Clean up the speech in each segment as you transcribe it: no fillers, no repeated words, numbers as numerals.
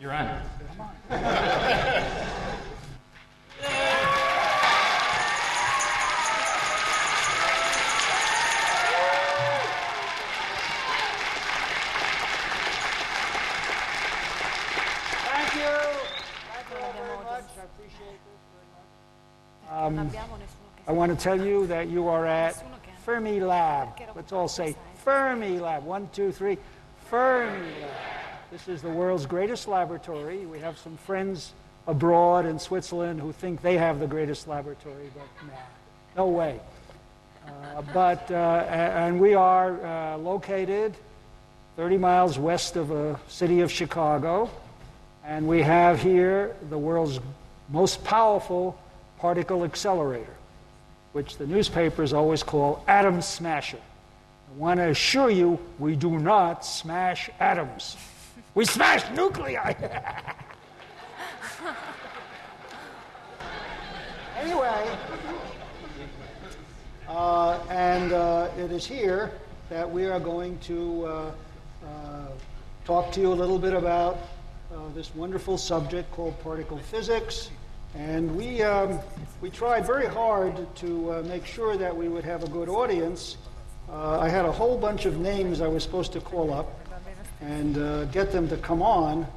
You're on. Thank you all very much. I appreciate this very much. I want to tell you that you are at Fermi Lab. Let's all say Fermi Lab. 1, 2, 3. Fermi Lab. This is the world's greatest laboratory. We have some friends abroad in Switzerland who think they have the greatest laboratory, but no way. And we are located 30 miles west of the city of Chicago, and we have here the world's most powerful particle accelerator, which the newspapers always call atom smasher. I want to assure you, we do not smash atoms. We smash nuclei. Anyway, it is here that we are going to talk to you a little bit about this wonderful subject called particle physics. And we tried very hard to make sure that we would have a good audience. I had a whole bunch of names I was supposed to call up and get them to come on.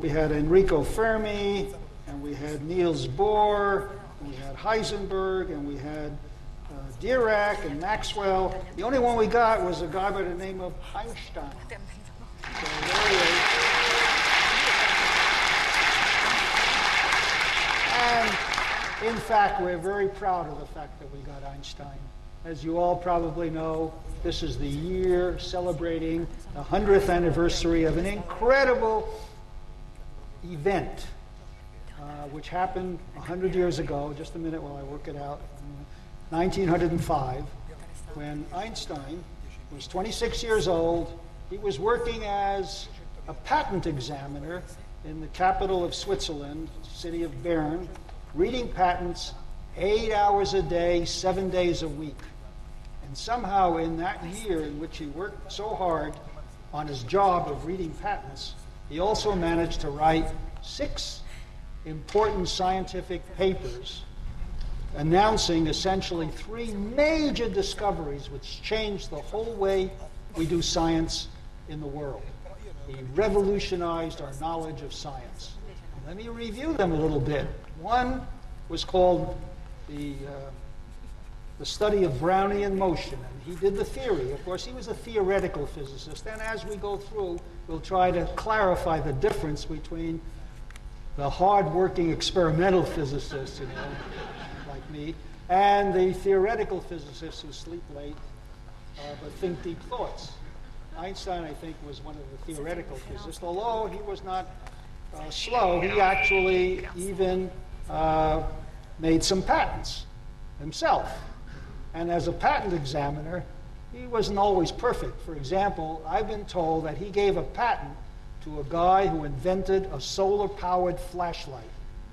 We had Enrico Fermi, and we had Niels Bohr, and we had Heisenberg, and we had Dirac and Maxwell. The only one we got was a guy by the name of Einstein. So there he is. And in fact, we're very proud of the fact that we got Einstein. As you all probably know, this is the year celebrating the 100th anniversary of an incredible event, which happened 100 years ago. Just a minute while I work it out. 1905, when Einstein was 26 years old. He was working as a patent examiner in the capital of Switzerland, city of Bern, reading patents 8 hours a day, 7 days a week. And somehow in that year in which he worked so hard on his job of reading patents, he also managed to write 6 important scientific papers announcing essentially 3 major discoveries which changed the whole way we do science in the world. He revolutionized our knowledge of science. Let me review them a little bit. One was called the study of Brownian motion, and he did the theory. Of course, he was a theoretical physicist, and as we go through, we'll try to clarify the difference between the hard-working experimental physicists, like me, and the theoretical physicists who sleep late but think deep thoughts. Einstein, I think, was one of the theoretical physicists. Although he was not slow, he actually even made some patents himself. And as a patent examiner, he wasn't always perfect. For example, I've been told that he gave a patent to a guy who invented a solar-powered flashlight.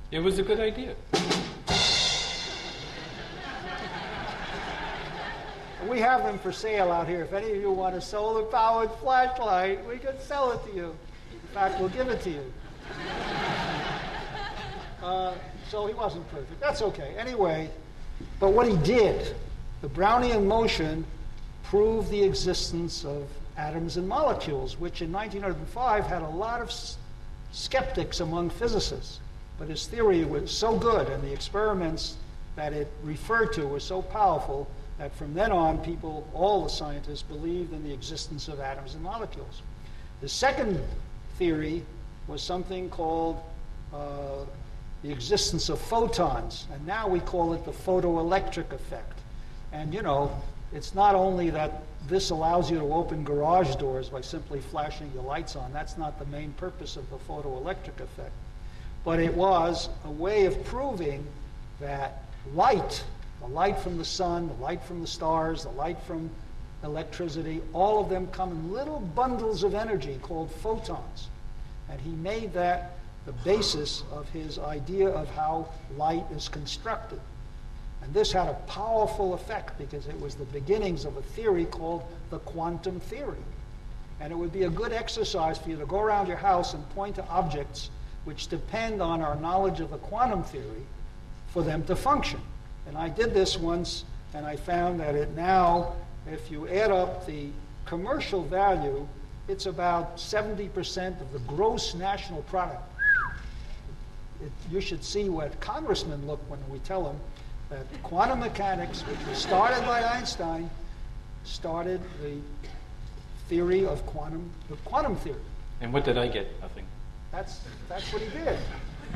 It was a good idea. We have them for sale out here. If any of you want a solar-powered flashlight, we can sell it to you. In fact, we'll give it to you. So he wasn't perfect. That's okay. Anyway, but what he did, the Brownian motion proved the existence of atoms and molecules, which in 1905 had a lot of skeptics among physicists. But his theory was so good, and the experiments that it referred to were so powerful, that from then on, people, all the scientists, believed in the existence of atoms and molecules. The second theory was something called the existence of photons, and now we call it the photoelectric effect. And it's not only that this allows you to open garage doors by simply flashing your lights on. That's not the main purpose of the photoelectric effect. But it was a way of proving that light, the light from the sun, the light from the stars, the light from electricity, all of them come in little bundles of energy called photons. And he made that the basis of his idea of how light is constructed. And this had a powerful effect because it was the beginnings of a theory called the quantum theory. And it would be a good exercise for you to go around your house and point to objects which depend on our knowledge of the quantum theory for them to function. And I did this once, and I found that it now, if you add up the commercial value, it's about 70% of the gross national product. You should see what congressmen look when we tell them that quantum mechanics, which was started by Einstein, started the theory of the quantum theory. And what did I get? Nothing. That's what he did.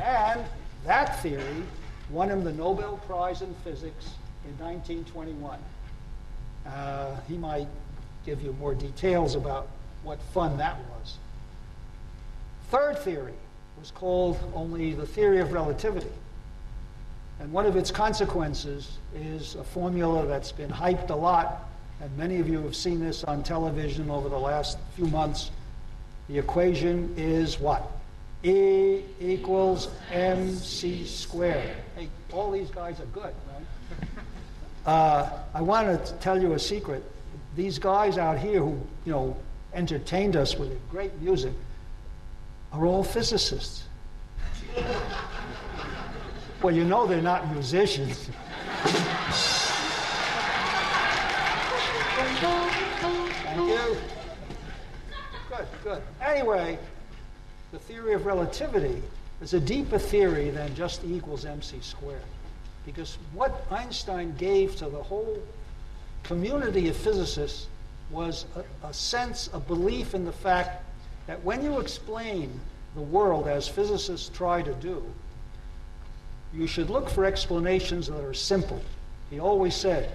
And that theory won him the Nobel Prize in Physics in 1921. He might give you more details about what fun that was. Third theory was called only the theory of relativity. And one of its consequences is a formula that's been hyped a lot, and many of you have seen this on television over the last few months. The equation is what? E equals mc squared. Hey, all these guys are good, right? I want to tell you a secret. These guys out here who, entertained us with great music are all physicists. Well, they're not musicians. Thank you. Good. Anyway, the theory of relativity is a deeper theory than just E equals mc squared. Because what Einstein gave to the whole community of physicists was a sense, a belief in the fact that when you explain the world as physicists try to do, you should look for explanations that are simple. He always said,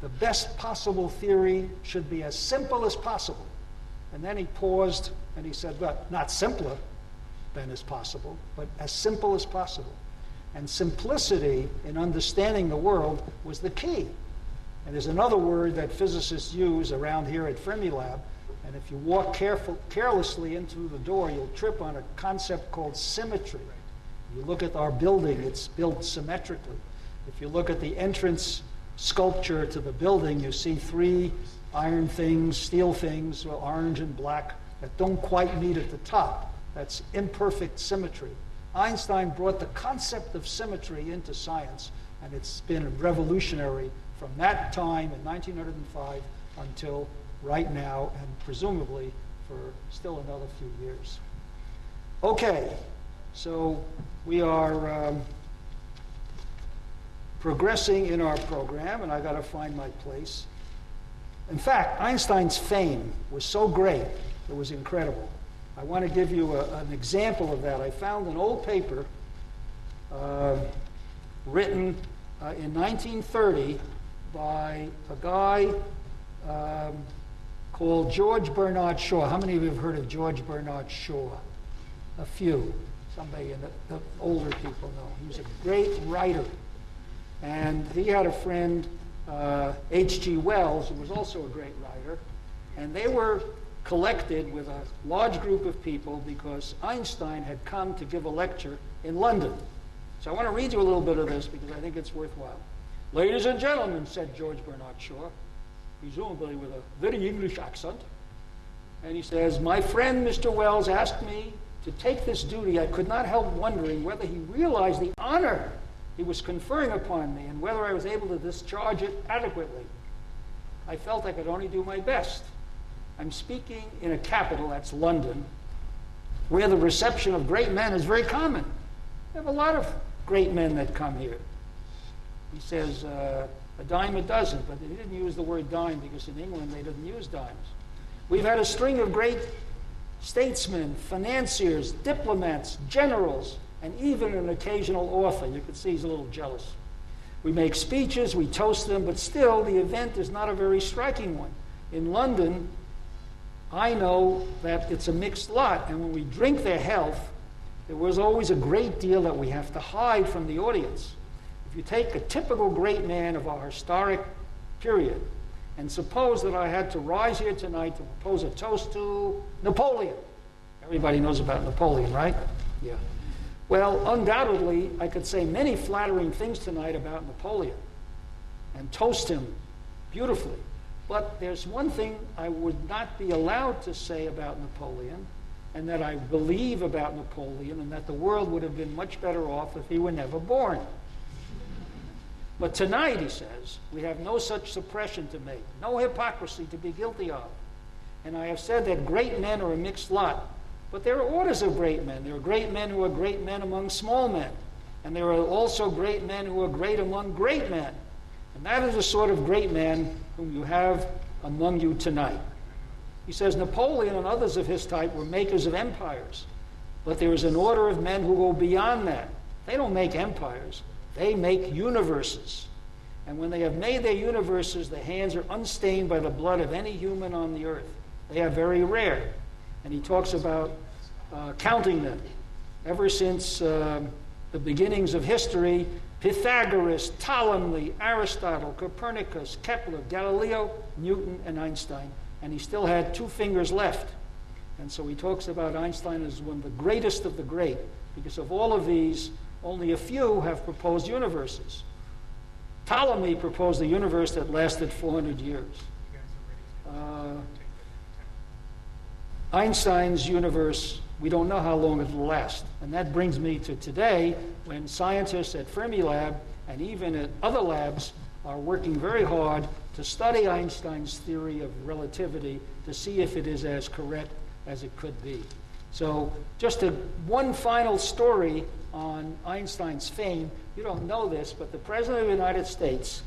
the best possible theory should be as simple as possible. And then he paused and he said, well, not simpler than is possible, but as simple as possible. And simplicity in understanding the world was the key. And there's another word that physicists use around here at Fermilab, and if you walk carelessly into the door, you'll trip on a concept called symmetry. You look at our building, it's built symmetrically. If you look at the entrance sculpture to the building, you see three iron things, steel things, orange and black, that don't quite meet at the top. That's imperfect symmetry. Einstein brought the concept of symmetry into science, and it's been revolutionary from that time in 1905 until right now, and presumably for still another few years. Okay, so we are progressing in our program, and I got to find my place. In fact, Einstein's fame was so great, it was incredible. I want to give you an example of that. I found an old paper written in 1930 by a guy called George Bernard Shaw. How many of you have heard of George Bernard Shaw? A few. Somebody in the older people know. He was a great writer. And he had a friend, H.G. Wells, who was also a great writer. And they were collected with a large group of people because Einstein had come to give a lecture in London. So I want to read you a little bit of this because I think it's worthwhile. Ladies and gentlemen, said George Bernard Shaw, presumably with a very English accent. And he says, my friend Mr. Wells asked me to take this duty. I could not help wondering whether he realized the honor he was conferring upon me and whether I was able to discharge it adequately. I felt I could only do my best. I'm speaking in a capital, that's London, where the reception of great men is very common. We have a lot of great men that come here. He says a dime a dozen, but he didn't use the word dime because in England they didn't use dimes. We've had a string of great statesmen, financiers, diplomats, generals, and even an occasional author. You can see he's a little jealous. We make speeches, we toast them, but still the event is not a very striking one. In London, I know that it's a mixed lot, and when we drink their health, there was always a great deal that we have to hide from the audience. If you take a typical great man of our historic period, and suppose that I had to rise here tonight to propose a toast to Napoleon. Everybody knows about Napoleon, right? Yeah. Well, undoubtedly, I could say many flattering things tonight about Napoleon and toast him beautifully. But there's one thing I would not be allowed to say about Napoleon, and that I believe about Napoleon, and that the world would have been much better off if he were never born. But tonight, he says, we have no such suppression to make, no hypocrisy to be guilty of. And I have said that great men are a mixed lot. But there are orders of great men. There are great men who are great men among small men. And there are also great men who are great among great men. And that is the sort of great man whom you have among you tonight. He says Napoleon and others of his type were makers of empires. But there is an order of men who go beyond that. They don't make empires. They make universes. And when they have made their universes, their hands are unstained by the blood of any human on the earth. They are very rare. And he talks about counting them. Ever since the beginnings of history, Pythagoras, Ptolemy, Aristotle, Copernicus, Kepler, Galileo, Newton, and Einstein. And he still had 2 fingers left. And so he talks about Einstein as one of the greatest of the great, because of all of these, only a few have proposed universes. Ptolemy proposed a universe that lasted 400 years. Einstein's universe, we don't know how long it will last. And that brings me to today, when scientists at Fermilab and even at other labs are working very hard to study Einstein's theory of relativity to see if it is as correct as it could be. So just one final story on Einstein's fame. You don't know this, but the President of the United States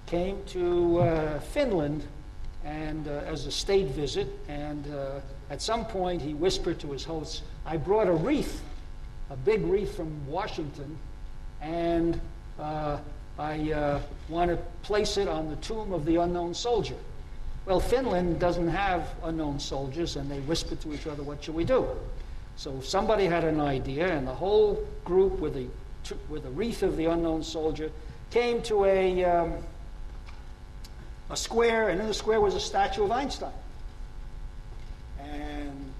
came to Finland and as a state visit, and at some point he whispered to his hosts, I brought a wreath, a big wreath from Washington, and I want to place it on the tomb of the unknown soldier. Well, Finland doesn't have unknown soldiers, and they whispered to each other, what should we do? So somebody had an idea, and the whole group with the wreath of the unknown soldier came to a square, and in the square was a statue of Einstein. And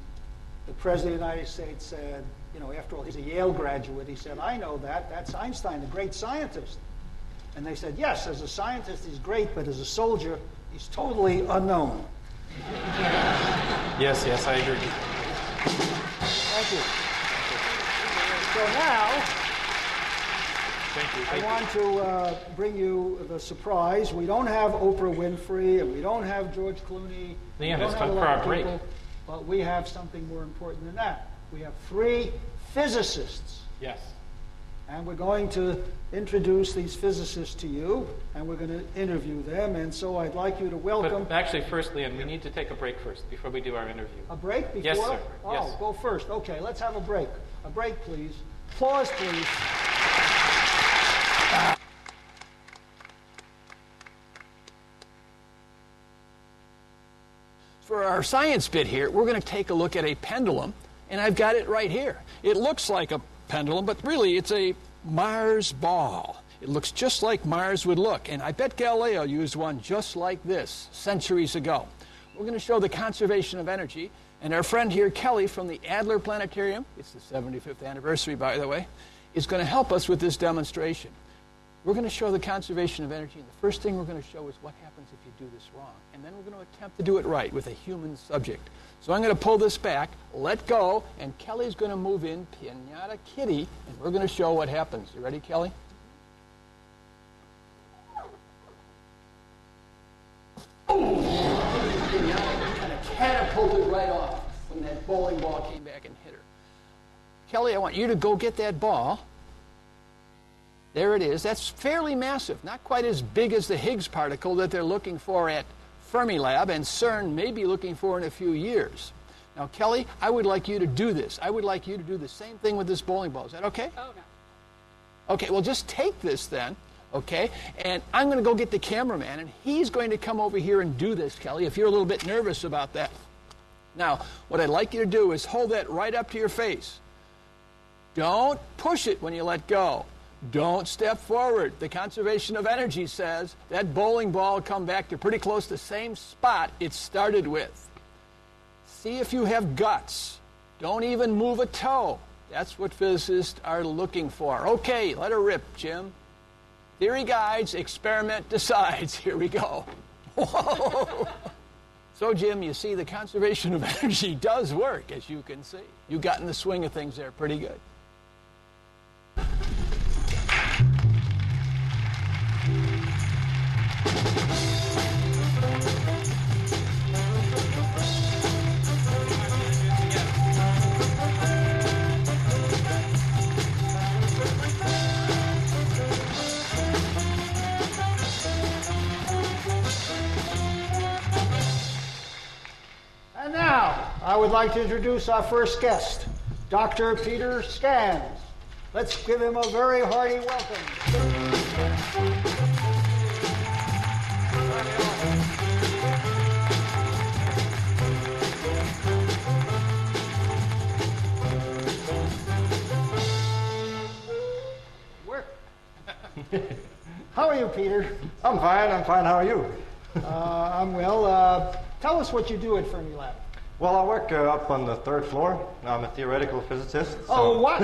the President of the United States said, you know, after all, he's a Yale graduate. He said, I know that. That's Einstein, the great scientist. And they said, yes, as a scientist, he's great, but as a soldier, he's totally unknown. Yes, I agree. Thank you. So now, Thank you. I want to bring you the surprise. We don't have Oprah Winfrey, and we don't have George Clooney. Leanne, it's time for our break. But we have something more important than that. We have 3 physicists. Yes. And we're going to introduce these physicists to you, and we're going to interview them. And so I'd like you to welcome... But actually, first, Leanne, we need to take a break first before we do our interview. A break before? Yes, sir. Oh, yes. Go first. Okay, let's have a break. A break, please. Applause, please. For our science bit here, we're going to take a look at a pendulum, and I've got it right here. It looks like a pendulum, but really it's a Mars ball. It looks just like Mars would look, and I bet Galileo used one just like this centuries ago. We're going to show the conservation of energy, and our friend here, Kelly, from the Adler Planetarium, it's the 75th anniversary, by the way, is going to help us with this demonstration. We're going to show the conservation of energy, and the first thing we're going to show is what happens if you do this wrong. And then we're going to attempt to do it right with a human subject. So I'm going to pull this back, let go, and Kelly's going to move in Pinata Kitty, and we're going to show what happens. You ready, Kelly? Oh! Kind of catapulted right off when that bowling ball came back and hit her. Kelly, I want you to go get that ball. There it is. That's fairly massive, not quite as big as the Higgs particle that they're looking for at Fermilab and CERN may be looking for in a few years. Now, Kelly, I would like you to do this. I would like you to do the same thing with this bowling ball. Is that okay? Oh, no. Okay, well, just take this then, okay? And I'm going to go get the cameraman, and he's going to come over here and do this, Kelly, if you're a little bit nervous about that. Now, what I'd like you to do is hold that right up to your face. Don't push it when you let go. Don't step forward. The conservation of energy says that bowling ball will come back to pretty close to the same spot it started with. See if you have guts. Don't even move a toe. That's what physicists are looking for. Okay, let her rip, Jim. Theory guides, experiment decides. Here we go. Whoa! So, Jim, you see the conservation of energy does work, as you can see. You got in the swing of things there pretty good. And now, I would like to introduce our first guest, Dr. Peter Scans. Let's give him a very hearty welcome. How are you, Peter? I'm fine. How are you? I'm well. Tell us what you do at Fermilab. Well, I work up on the 3rd floor. I'm a theoretical physicist. So. Oh, what?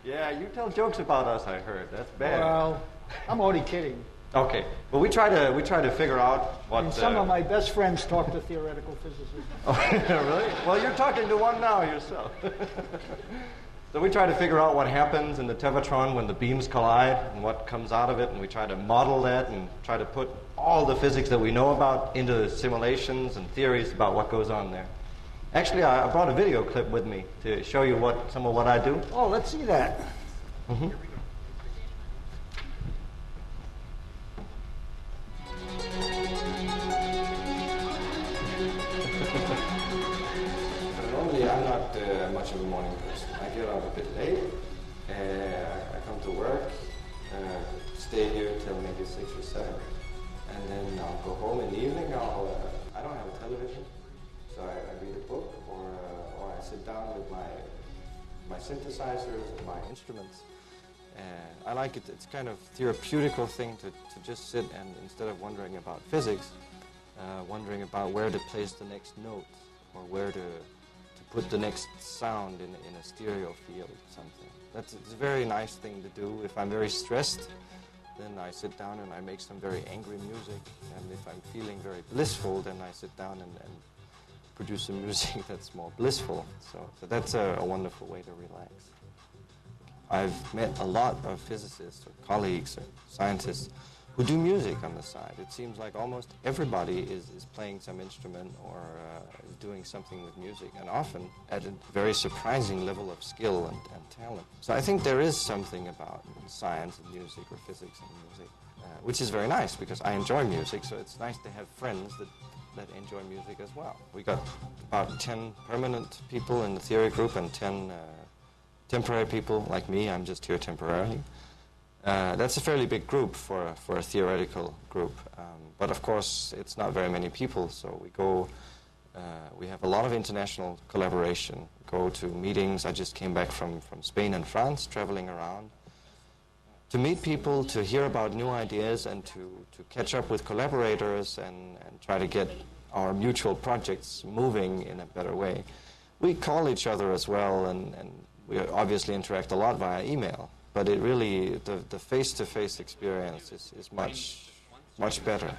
Yeah, you tell jokes about us, I heard. That's bad. Well, I'm only kidding. Okay. Well, we try to figure out what... And some of my best friends talk to theoretical physicists. Oh, really? Well, you're talking to one now yourself. So we try to figure out what happens in the tevatron when the beams collide and what comes out of it, and we try to model that and try to put all the physics that we know about into simulations and theories about what goes on there. Actually, I brought a video clip with me to show you some of what I do. Oh, let's see that. Mm-hmm. Normally, I'm not much of a morning person. I get up a bit late. I come to work, stay here till maybe 6 or 7, and then I'll go home in the evening. I don't have a television, so I read a book, or I sit down with my synthesizers and my instruments. I like it. It's kind of therapeutical thing to just sit and, instead of wondering about physics, wondering about where to place the next note or where to put the next sound in a stereo field or something. It's a very nice thing to do. If I'm very stressed, then I sit down and I make some very angry music. And if I'm feeling very blissful, then I sit down and produce some music that's more blissful. So that's a wonderful way to relax. I've met a lot of physicists or colleagues or scientists who do music on the side. It seems like almost everybody is playing some instrument or is doing something with music, and often at a very surprising level of skill and talent. So I think there is something about science and music, or physics and music, which is very nice because I enjoy music, so it's nice to have friends that enjoy music as well. We got about 10 permanent people in the theory group and 10 temporary people like me. I'm just here temporarily. That's a fairly big group for a theoretical group, but of course it's not very many people, so we have a lot of international collaboration, go to meetings. I just came back from Spain and France, traveling around to meet people, to hear about new ideas, and to catch up with collaborators and try to get our mutual projects moving in a better way. We call each other as well, and we obviously interact a lot via email. But it really, the face-to-face experience is much better.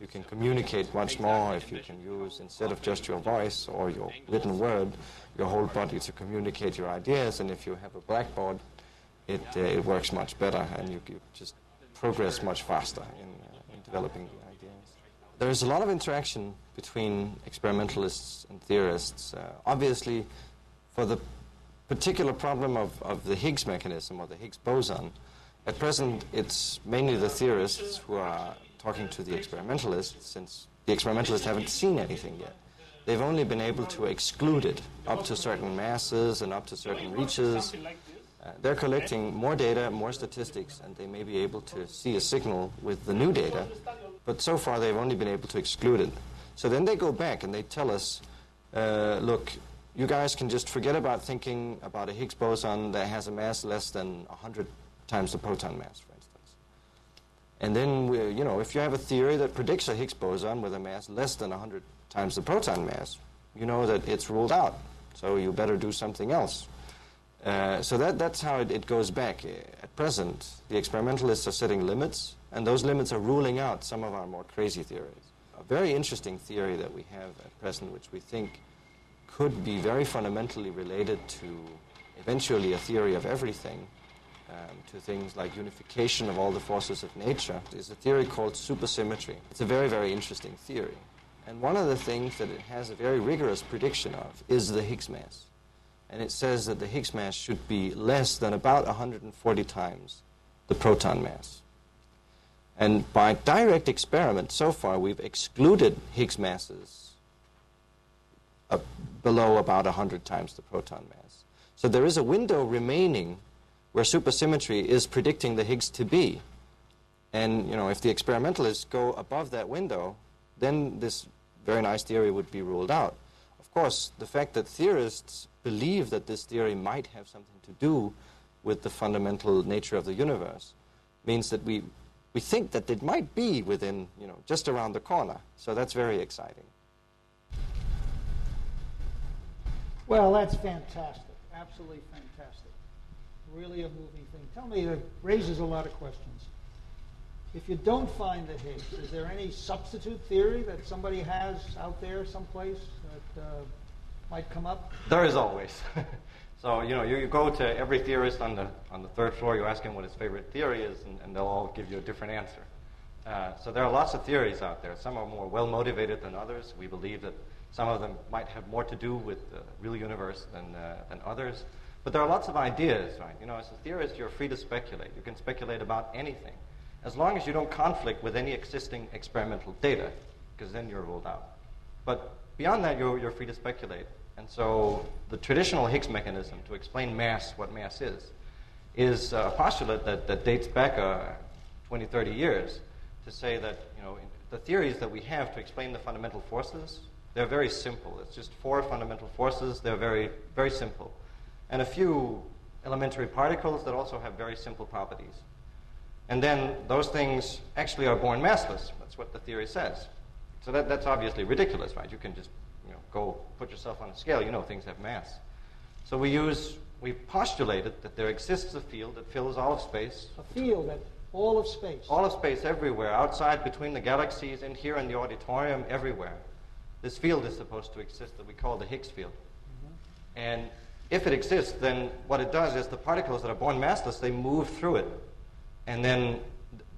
You can communicate much more if you can use, instead of just your voice or your written word, your whole body to communicate your ideas. And if you have a blackboard, it works much better, and you just progress much faster in developing the ideas. There's a lot of interaction between experimentalists and theorists. Obviously, for the particular problem of the Higgs mechanism or the Higgs boson, at present it's mainly the theorists who are talking to the experimentalists, since the experimentalists haven't seen anything yet. They've only been able to exclude it up to certain masses and up to certain reaches. They're collecting more data, more statistics, and they may be able to see a signal with the new data, but so far they've only been able to exclude it. So then they go back and they tell us, look, you guys can just forget about thinking about a Higgs boson that has a mass less than 100 times the proton mass, for instance. And then, if you have a theory that predicts a Higgs boson with a mass less than 100 times the proton mass, you know that it's ruled out. So you better do something else. So that's how it goes back. At present, the experimentalists are setting limits, and those limits are ruling out some of our more crazy theories. A very interesting theory that we have at present, which we think could be very fundamentally related to eventually a theory of everything, to things like unification of all the forces of nature, is a theory called supersymmetry. It's a very, very interesting theory. And one of the things that it has a very rigorous prediction of is the Higgs mass. And it says that the Higgs mass should be less than about 140 times the proton mass. And by direct experiment, so far, we've excluded Higgs masses below about 100 times the proton mass. So there is a window remaining where supersymmetry is predicting the Higgs to be. And, if the experimentalists go above that window, then this very nice theory would be ruled out. Of course, the fact that theorists believe that this theory might have something to do with the fundamental nature of the universe means that we think that it might be within, just around the corner. So that's very exciting. Well, that's fantastic. Absolutely fantastic. Really a moving thing. Tell me, it raises a lot of questions. If you don't find the Higgs, is there any substitute theory that somebody has out there someplace that might come up? There is always. So, you go to every theorist on the third floor, you ask him what his favorite theory is, and they'll all give you a different answer. So there are lots of theories out there. Some are more well-motivated than others. We believe that some of them might have more to do with the real universe than others. But there are lots of ideas, right? As a theorist, you're free to speculate. You can speculate about anything, as long as you don't conflict with any existing experimental data, because then you're ruled out. But beyond that, you're free to speculate. And so the traditional Higgs mechanism to explain mass, what mass is a postulate that dates back 20, 30 years to say that, the theories that we have to explain the fundamental forces, they're very simple. It's just 4 fundamental forces. They're very, very simple. And a few elementary particles that also have very simple properties. And then those things actually are born massless. That's what the theory says. So that's obviously ridiculous, right? You can just go put yourself on a scale. Things have mass. So we postulated that there exists a field that fills all of space. A field that all of space. All of space everywhere, outside, between the galaxies, in here in the auditorium, everywhere. This field is supposed to exist that we call the Higgs field. Mm-hmm. And if it exists, then what it does is the particles that are born massless, they move through it. And then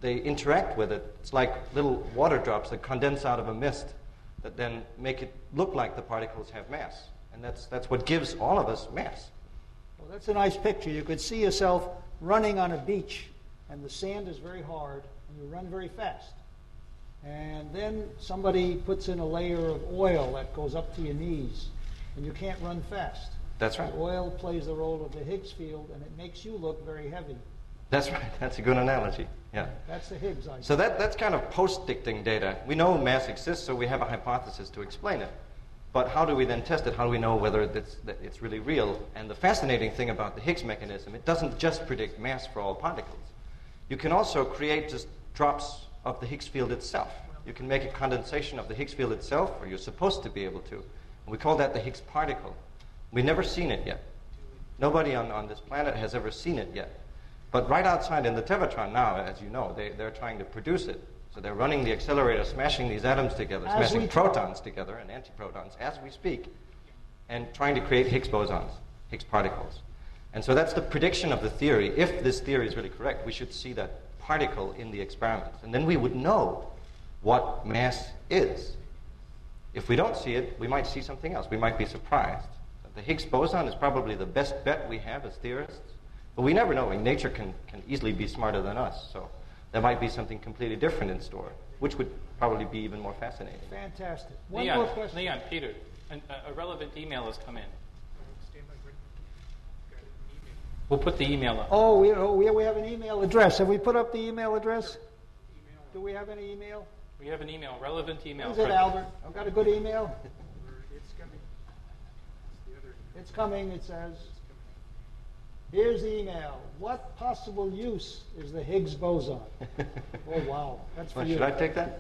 they interact with it. It's like little water drops that condense out of a mist that then make it look like the particles have mass. And that's what gives all of us mass. Well, that's a nice picture. You could see yourself running on a beach, and the sand is very hard, and you run very fast. And then somebody puts in a layer of oil that goes up to your knees, and you can't run fast. That's right. The oil plays the role of the Higgs field, and it makes you look very heavy. That's right. That's a good analogy. Yeah. That's the Higgs idea. So that's kind of post-dicting data. We know mass exists, so we have a hypothesis to explain it. But how do we then test it? How do we know whether it's really real? And the fascinating thing about the Higgs mechanism, it doesn't just predict mass for all particles. You can also create just drops of the Higgs field itself. You can make a condensation of the Higgs field itself, or you're supposed to be able to. And we call that the Higgs particle. We've never seen it yet. Nobody on this planet has ever seen it yet. But right outside in the Tevatron now, as you know, they're trying to produce it. So they're running the accelerator, smashing these atoms together, smashing protons together and antiprotons as we speak, and trying to create Higgs bosons, Higgs particles. And so that's the prediction of the theory. If this theory is really correct, we should see that particle in the experiment. And then we would know what mass is. If we don't see it, we might see something else. We might be surprised. The Higgs boson is probably the best bet we have as theorists. But we never know. Nature can easily be smarter than us. So there might be something completely different in store, which would probably be even more fascinating. Fantastic. One Leon, more question. Leon, Peter, a relevant email has come in. We'll put the email up. Oh, we have an email address. Have we put up the email address? Do we have any email? We have an email, relevant email. Is it Albert? I've got a good email. It's coming. It's coming, it says. Here's the email. What possible use is the Higgs boson? Oh, wow. That's for you. Should I take that?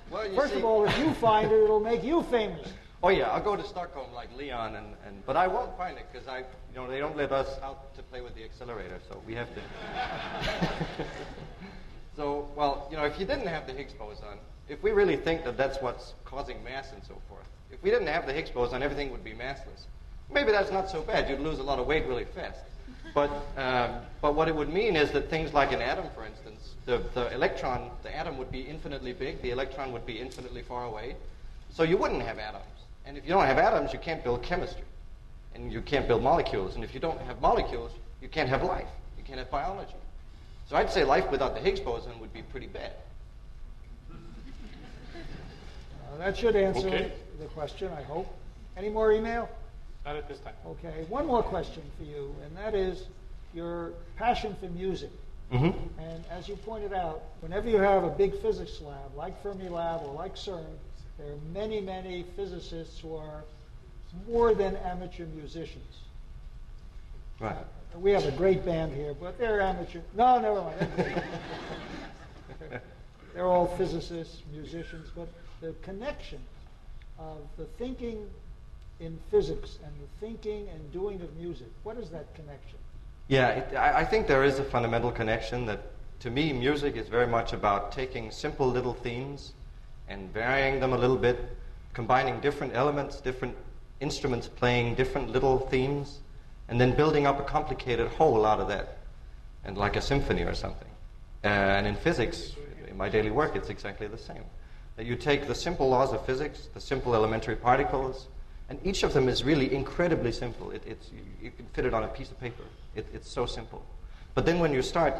Well, First of all, if you find it, it'll make you famous. Oh yeah, I'll go to Stockholm like Leon, but I won't find it because they don't let us out to play with the accelerator, so we have to. So, well, if you didn't have the Higgs boson, if we really think that that's what's causing mass and so forth, if we didn't have the Higgs boson, everything would be massless. Maybe that's not so bad. You'd lose a lot of weight really fast. But what it would mean is that things like an atom, for instance, the atom would be infinitely big, the electron would be infinitely far away, so you wouldn't have atoms. And if you don't have atoms, you can't build chemistry, and you can't build molecules. And if you don't have molecules, you can't have life. You can't have biology. So I'd say life without the Higgs boson would be pretty bad. That should answer the question, I hope. Any more email? Not at this time. Okay, one more question for you, and that is your passion for music. Mm-hmm. And as you pointed out, whenever you have a big physics lab, like Fermilab or like CERN, there are many, many physicists who are more than amateur musicians. Right. We have a great band here, but they're amateur. No, never mind. They're all physicists, musicians, but the connection of the thinking in physics and the thinking and doing of music, what is that connection? Yeah, I think there is a fundamental connection that, to me, music is very much about taking simple little themes and varying them a little bit, combining different elements, different instruments playing different little themes, and then building up a complicated whole out of that, and like a symphony or something. And in physics, in my daily work, it's exactly the same. That you take the simple laws of physics, the simple elementary particles, and each of them is really incredibly simple. You can fit it on a piece of paper. It's so simple. But then when you start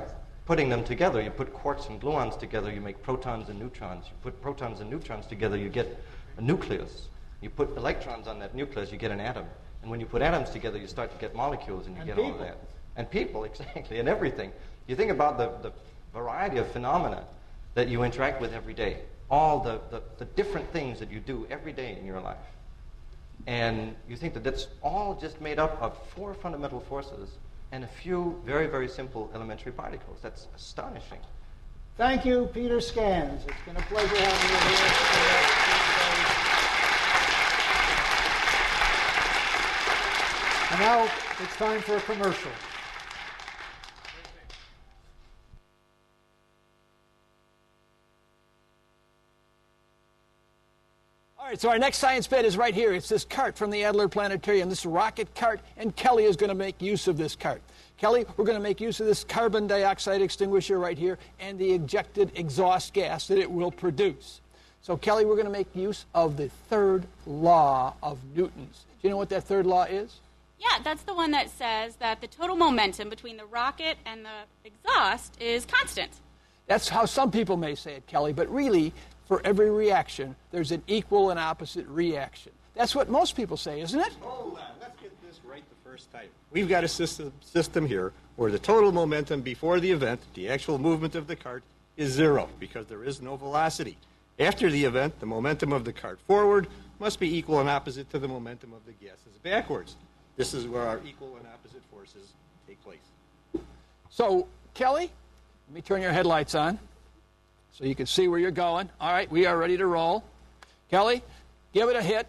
putting them together, you put quarks and gluons together, you make protons and neutrons. You put protons and neutrons together, you get a nucleus. You put electrons on that nucleus, you get an atom. And when you put atoms together, you start to get molecules, and you get all of that. And people, exactly, and everything. You think about the variety of phenomena that you interact with every day, all the different things that you do every day in your life. And you think that that's all just made up of 4 fundamental forces and a few very, very simple elementary particles. That's astonishing. Thank you, Peter Scans. It's been a pleasure having you here. And now it's time for a commercial. All right, so our next science bit is right here. It's this cart from the Adler Planetarium, this rocket cart, and Kelly is going to make use of this cart. Kelly, we're going to make use of this carbon dioxide extinguisher right here and the ejected exhaust gas that it will produce. So, Kelly, we're going to make use of the third law of Newton's. Do you know what that third law is? Yeah, that's the one that says that the total momentum between the rocket and the exhaust is constant. That's how some people may say it, Kelly, but really, for every reaction, there's an equal and opposite reaction. That's what most people say, isn't it? Hold on, let's get this right the first time. We've got a system here where the total momentum before the event, the actual movement of the cart, is 0 because there is no velocity. After the event, the momentum of the cart forward must be equal and opposite to the momentum of the gases backwards. This is where our equal and opposite forces take place. So, Kelly, let me turn your headlights on so you can see where you're going. All right, we are ready to roll. Kelly, give it a hit.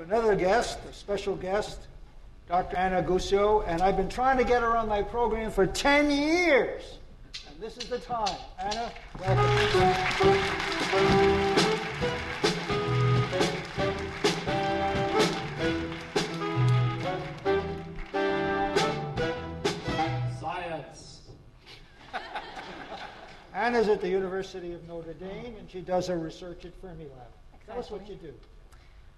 Another guest, a special guest, Dr. Anna Gussio, and I've been trying to get her on my program for 10 years. And this is the time. Anna, welcome. Science. Anna's at the University of Notre Dame, and she does her research at Fermilab. Tell us what you do.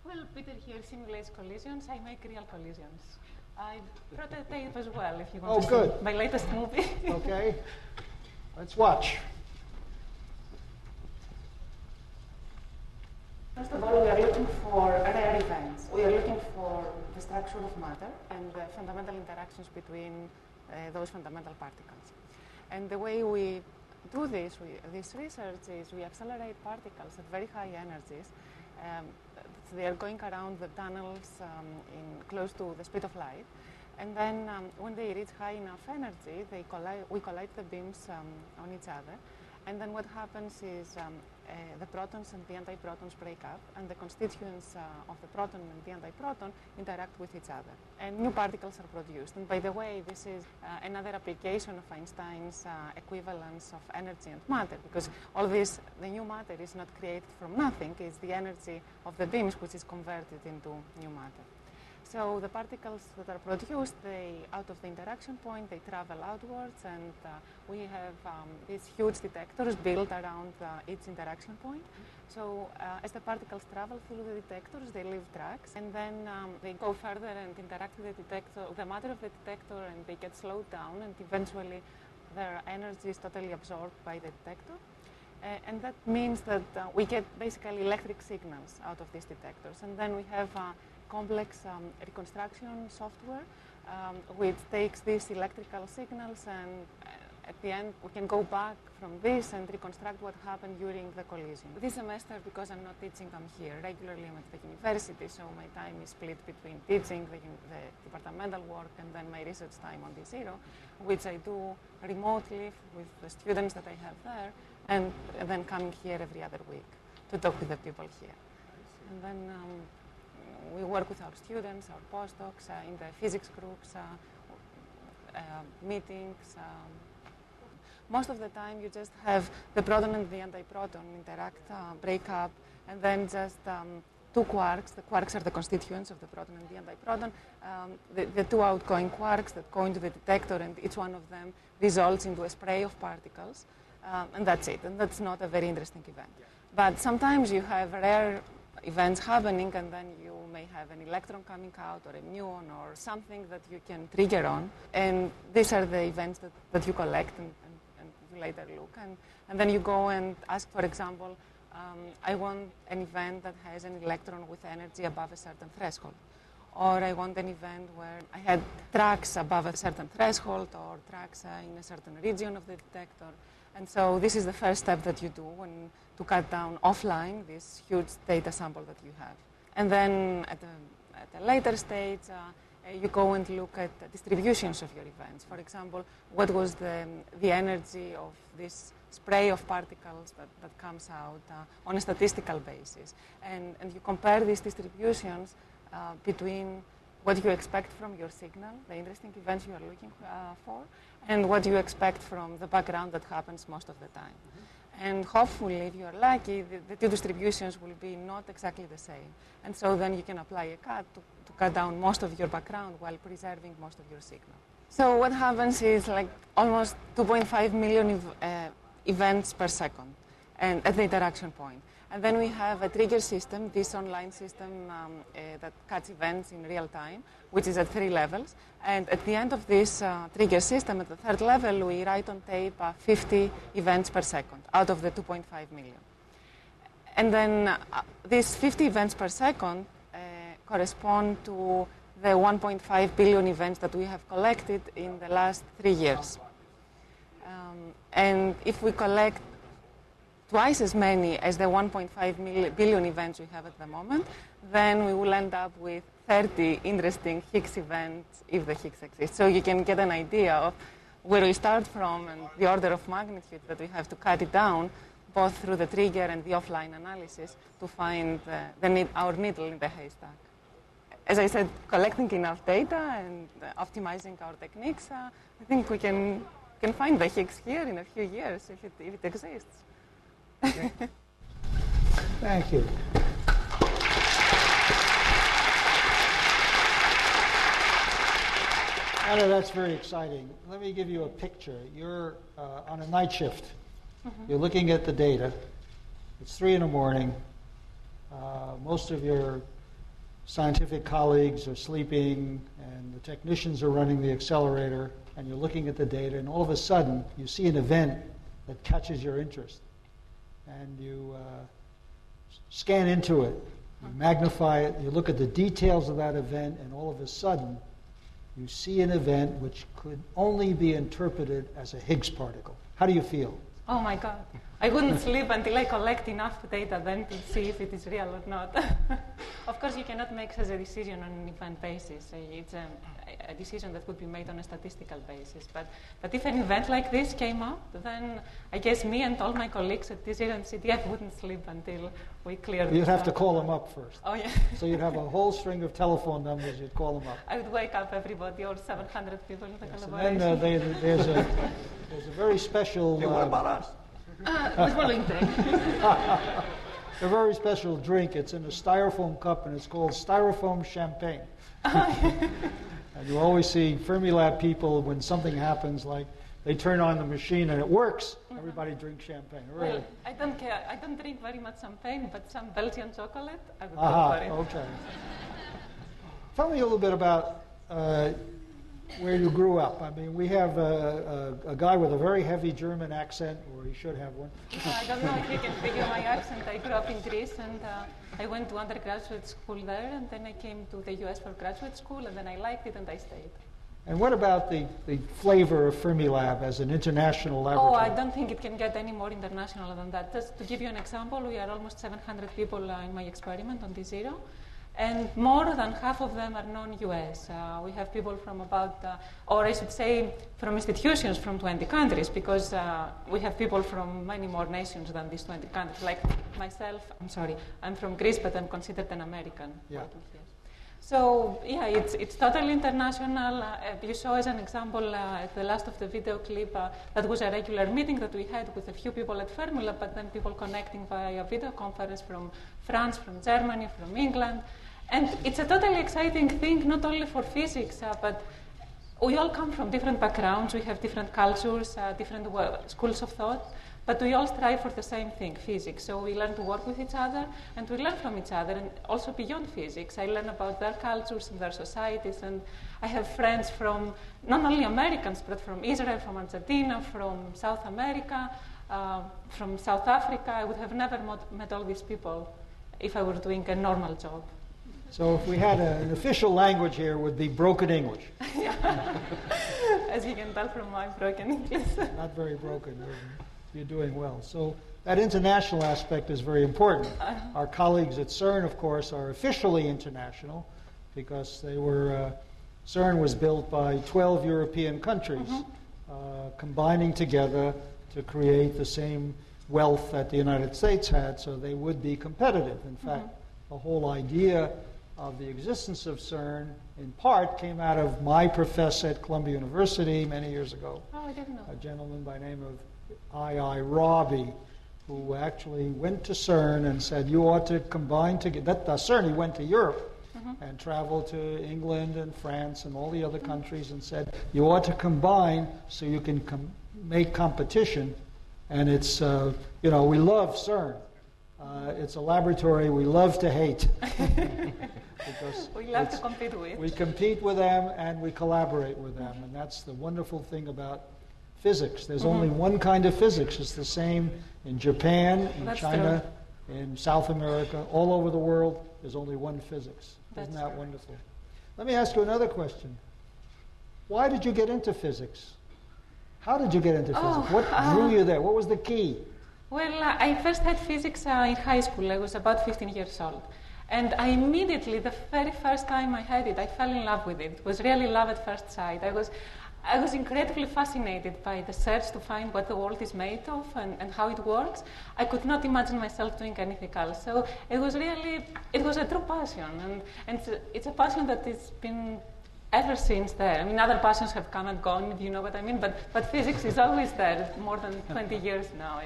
Well, Peter here simulates collisions. I make real collisions. I prototype as well, if you want to good. see my latest movie. Okay. Let's watch. First of all, we are structure of matter and the fundamental interactions between those fundamental particles. And the way we do this research is we accelerate particles at very high energies. So they are going around the tunnels close to the speed of light. And then when they reach high enough energy, we collide the beams on each other. And then what happens is the protons and the antiprotons break up, and the constituents of the proton and the antiproton interact with each other. And new particles are produced. And by the way, this is another application of Einstein's equivalence of energy and matter, because all this, the new matter is not created from nothing. It's the energy of the beams which is converted into new matter. So the particles that are produced, out of the interaction point, they travel outwards, and we have these huge detectors built around each interaction point. So as the particles travel through the detectors, they leave tracks, and then they go further and interact with the detector, the matter of the detector, and they get slowed down, and eventually their energy is totally absorbed by the detector. And that means that we get basically electric signals out of these detectors, and then we have complex reconstruction software which takes these electrical signals, and at the end we can go back from this and reconstruct what happened during the collision. This semester, because I'm not teaching, I'm here regularly. I'm at the university, so my time is split between teaching, the departmental work, and then my research time on the zero, which I do remotely with the students that I have there, and then coming here every other week to talk with the people here. And then we work with our students, our postdocs, in the physics groups, meetings. Most of the time you just have the proton and the antiproton interact, break up, and then just two quarks. The quarks are the constituents of the proton and the antiproton. The two outgoing quarks that go into the detector, and each one of them results into a spray of particles, and that's it. And that's not a very interesting event. But sometimes you have rare events happening, and then you may have an electron coming out, or a muon, or something that you can trigger on. And these are the events that you collect and you later look. And then you go and ask, for example, I want an event that has an electron with energy above a certain threshold. Or I want an event where I had tracks above a certain threshold, or tracks in a certain region of the detector. And so this is the first step that you do to cut down offline this huge data sample that you have. And then at a later stage, you go and look at the distributions of your events. For example, what was the energy of this spray of particles that comes out on a statistical basis. And you compare these distributions between what you expect from your signal, the interesting events you are looking for, and what you expect from the background that happens most of the time. And hopefully, if you are lucky, the two distributions will be not exactly the same. And so then you can apply a cut to cut down most of your background while preserving most of your signal. So what happens is like almost 2.5 million events per second and at the interaction point. And then we have a trigger system, this online system that cuts events in real time, which is at 3 levels. And at the end of this trigger system, at the 3rd level, we write on tape 50 events per second out of the 2.5 million. And then these 50 events per second correspond to the 1.5 billion events that we have collected in the last 3 years. And if we collect twice as many as the 1.5 billion events we have at the moment, then we will end up with 30 interesting Higgs events if the Higgs exists. So you can get an idea of where we start from and the order of magnitude that we have to cut it down, both through the trigger and the offline analysis, to find our needle in the haystack. As I said, collecting enough data and optimizing our techniques, I think we can find the Higgs here in a few years if it exists. Thank you. Anna, that's very exciting. Let me give you a picture. You're on a night shift. You're looking at the data. It's 3 a.m. Most of your scientific colleagues are sleeping, and the technicians are running the accelerator, and you're looking at the data, and all of a sudden you see an event that catches your interest. And you scan into it. You magnify it, you look at the details of that event, and all of a sudden, you see an event which could only be interpreted as a Higgs particle. How do you feel? Oh my God. I wouldn't sleep until I collect enough data then to see if it is real or not. Of course, you cannot make such a decision on an event basis. It's a decision that would be made on a statistical basis. But if an event like this came up, then I guess me and all my colleagues at TZERO and CDF wouldn't sleep until we cleared it. You'd have to call them up first. Oh, yeah. So you'd have a whole string of telephone numbers, you'd call them up. I would wake up everybody, or 700 people in the Yes, collaboration. and then there's a very special... Hey, what about us? A very special drink. It's in a styrofoam cup, and it's called styrofoam champagne. And you always see Fermilab people, when something happens, like they turn on the machine and it works, everybody drinks champagne. Really. Well, I don't care. I don't drink very much champagne, but some Belgian chocolate, I would go for it. Okay. Tell me a little bit about where you grew up. I mean, we have a guy with a very heavy German accent, or he should have one. I don't know if you can figure my accent. I grew up in Greece, and I went to undergraduate school there, and then I came to the US for graduate school, and then I liked it, and I stayed. And what about the flavor of Fermilab as an international laboratory? Oh, I don't think it can get any more international than that. Just to give you an example, we are almost 700 people in my experiment on TZERO. And more than half of them are non-US. We have people from about, or I should say, from institutions from 20 countries, because we have people from many more nations than these 20 countries. Like myself, I'm from Greece, but I'm considered an American working here. So yeah, it's totally international. You saw as an example at the last of the video clip, that was a regular meeting that we had with a few people at Fermilab, but then people connecting via video conference from France, from Germany, from England. And it's a totally exciting thing, not only for physics, but we all come from different backgrounds, we have different cultures, different schools of thought, but we all strive for the same thing, physics. So we learn to work with each other, and we learn from each other, and also beyond physics. I learn about their cultures and their societies, and I have friends from not only Americans, but from Israel, from Argentina, from South America, from South Africa. I would have never met all these people if I were doing a normal job. So if we had an official language here, it would be broken English. As you can tell from my broken English. Not very broken. You're doing well. So that international aspect is very important. Our colleagues at CERN, of course, are officially international because they were, CERN was built by 12 European countries combining together to create the same wealth that the United States had, so they would be competitive. In fact, the whole idea of the existence of CERN, in part, came out of my professor at Columbia University many years ago. Oh, I didn't know. A gentleman by the name of I.I. Robbie, who actually went to CERN and said, you ought to combine together. At CERN, he went to Europe and traveled to England and France and all the other countries and said, you ought to combine so you can make competition. And it's, we love CERN. It's a laboratory we love to hate. Because we love to compete with. We compete with them and we collaborate with them. And that's the wonderful thing about physics. There's only one kind of physics. It's the same in Japan, in China, in South America, all over the world. There's only one physics. Isn't that wonderful? Let me ask you another question. Why did you get into physics? How did you get into physics? What drew you there? What was the key? Well, I first had physics in high school. I was about 15 years old. And I immediately, the very first time I had it, I fell in love with it. It was really love at first sight. I was incredibly fascinated by the search to find what the world is made of and how it works. I could not imagine myself doing anything else. So it was a true passion. And it's a passion that has been ever since there. I mean, other passions have come and gone, if you know what I mean, but physics is always there, more than 20 years now.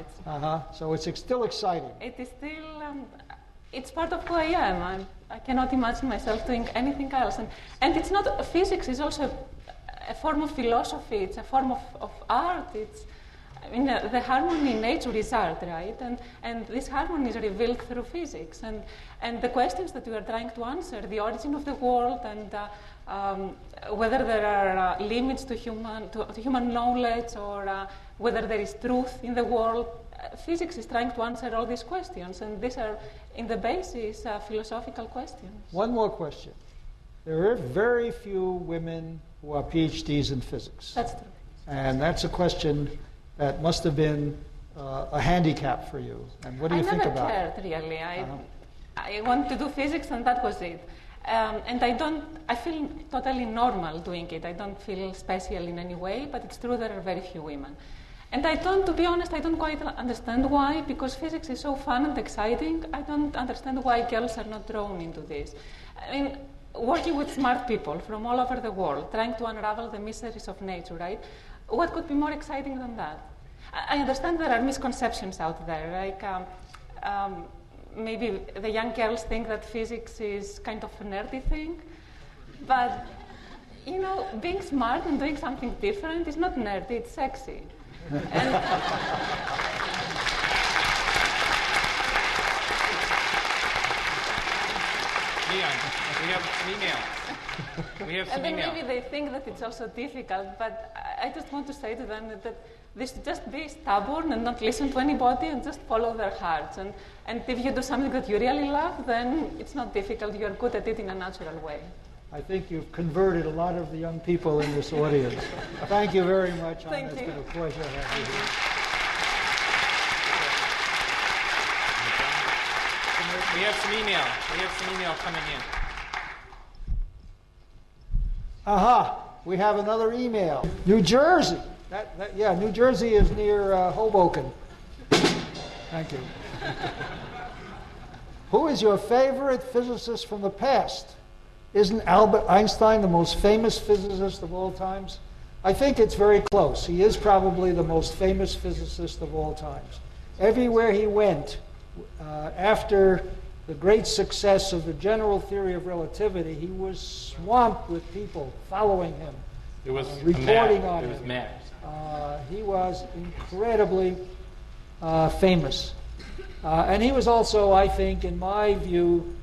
So it's still exciting. It is still, it's part of who I am. I cannot imagine myself doing anything else. And it's not, physics is also a form of philosophy, it's a form of art. The harmony in nature is art, right? And this harmony is revealed through physics. And the questions that we are trying to answer, the origin of the world and whether there are limits to human knowledge or whether there is truth in the world, physics is trying to answer all these questions, and these are, in the basis, philosophical questions. One more question. There are very few women who are PhDs in physics. That's true. And that's a question that must have been a handicap for you. And what do you think about it? I never cared, really. I wanted to do physics, and that was it. And I feel totally normal doing it. I don't feel special in any way, but it's true there are very few women. And to be honest, I don't quite understand why, because physics is so fun and exciting. I don't understand why girls are not drawn into this. I mean, working with smart people from all over the world, trying to unravel the mysteries of nature, right? What could be more exciting than that? I understand there are misconceptions out there, like maybe the young girls think that physics is kind of a nerdy thing, but being smart and doing something different is not nerdy, it's sexy. And Leon, we have some email. We have some and then email. maybe they think that it's also difficult, but I just want to say to them that they should just be stubborn and not listen to anybody and just follow their hearts. And if you do something that you really love, then it's not difficult. You're good at it in a natural way. I think you've converted a lot of the young people in this audience. Thank you very much, Anna. Thank It's you. been a pleasure having you here. We have some email. We have some email coming in. Aha, we have another email. New Jersey. Yeah, New Jersey is near Hoboken. Thank you. Who is your favorite physicist from the past? Isn't Albert Einstein the most famous physicist of all times? I think it's very close. He is probably the most famous physicist of all times. Everywhere he went, after the great success of the general theory of relativity, he was swamped with people following him, It was reporting on It was him. mad. He was incredibly famous. And he was also, I think, in my view,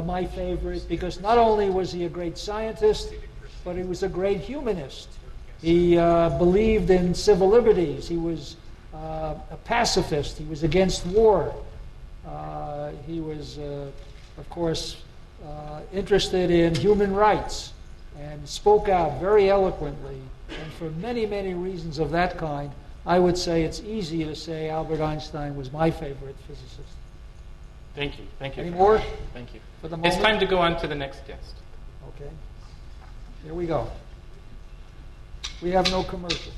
my favorite, because not only was he a great scientist, but he was a great humanist. He believed in civil liberties. He was a pacifist. He was against war. He was, of course, interested in human rights and spoke out very eloquently. And for many, many reasons of that kind, I would say it's easy to say Albert Einstein was my favorite physicist. Thank you. Thank you. Any more? Thank you. For the It's moment? time to go on to the next guest. Okay. Here we go. We have no commercial.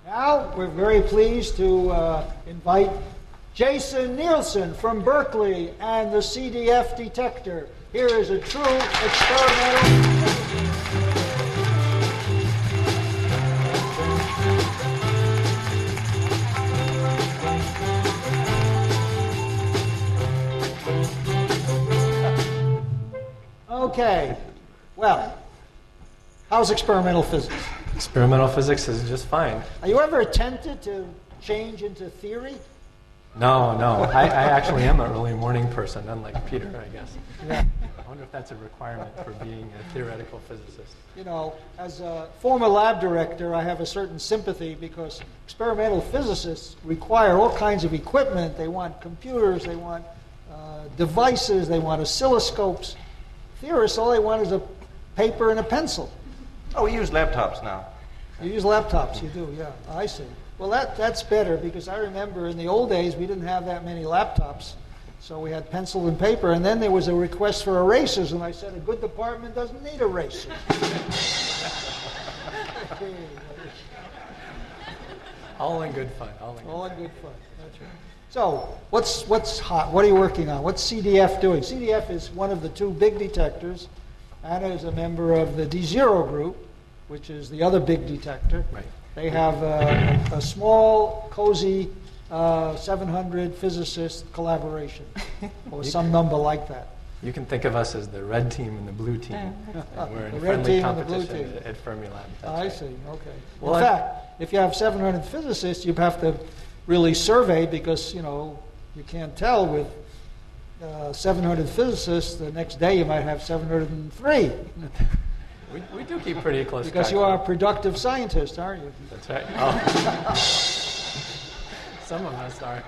Now, we're very pleased to invite Jason Nielsen from Berkeley and the Cdf Detector. Here is a true experimental. Okay, well, how's experimental physics? Experimental physics is just fine. Are you ever tempted to change into theory? No. I actually am an early morning person, unlike Peter, I guess. Yeah. I wonder if that's a requirement for being a theoretical physicist. You know, as a former lab director, I have a certain sympathy because experimental physicists require all kinds of equipment. They want computers, they want devices, they want oscilloscopes. Theorists, all they want is a paper and a pencil. Oh, we use laptops now. You use laptops, you do, yeah. I see. Well, that's better because I remember in the old days we didn't have that many laptops. So we had pencil and paper, and then there was a request for erasers, and I said, a good department doesn't need erasers. All in good fun. All in good fun. That's right. So what's hot? What are you working on? What's CDF doing? CDF is one of the two big detectors. Anna is a member of the D0 group, which is the other big detector. Right. They have a small, cozy 700 physicist collaboration, or some number like that. You can think of us as the red team and the blue team. And we're in The red friendly team and the blue competition team. at Fermilab. That's I right. see, okay. Well, In fact, if you have 700 physicists, you have to really survey because, you can't tell with 700 physicists, the next day you might have 703. We do keep pretty close Because track you are a of it. productive scientist, aren't you? That's right. Oh. Some of us are.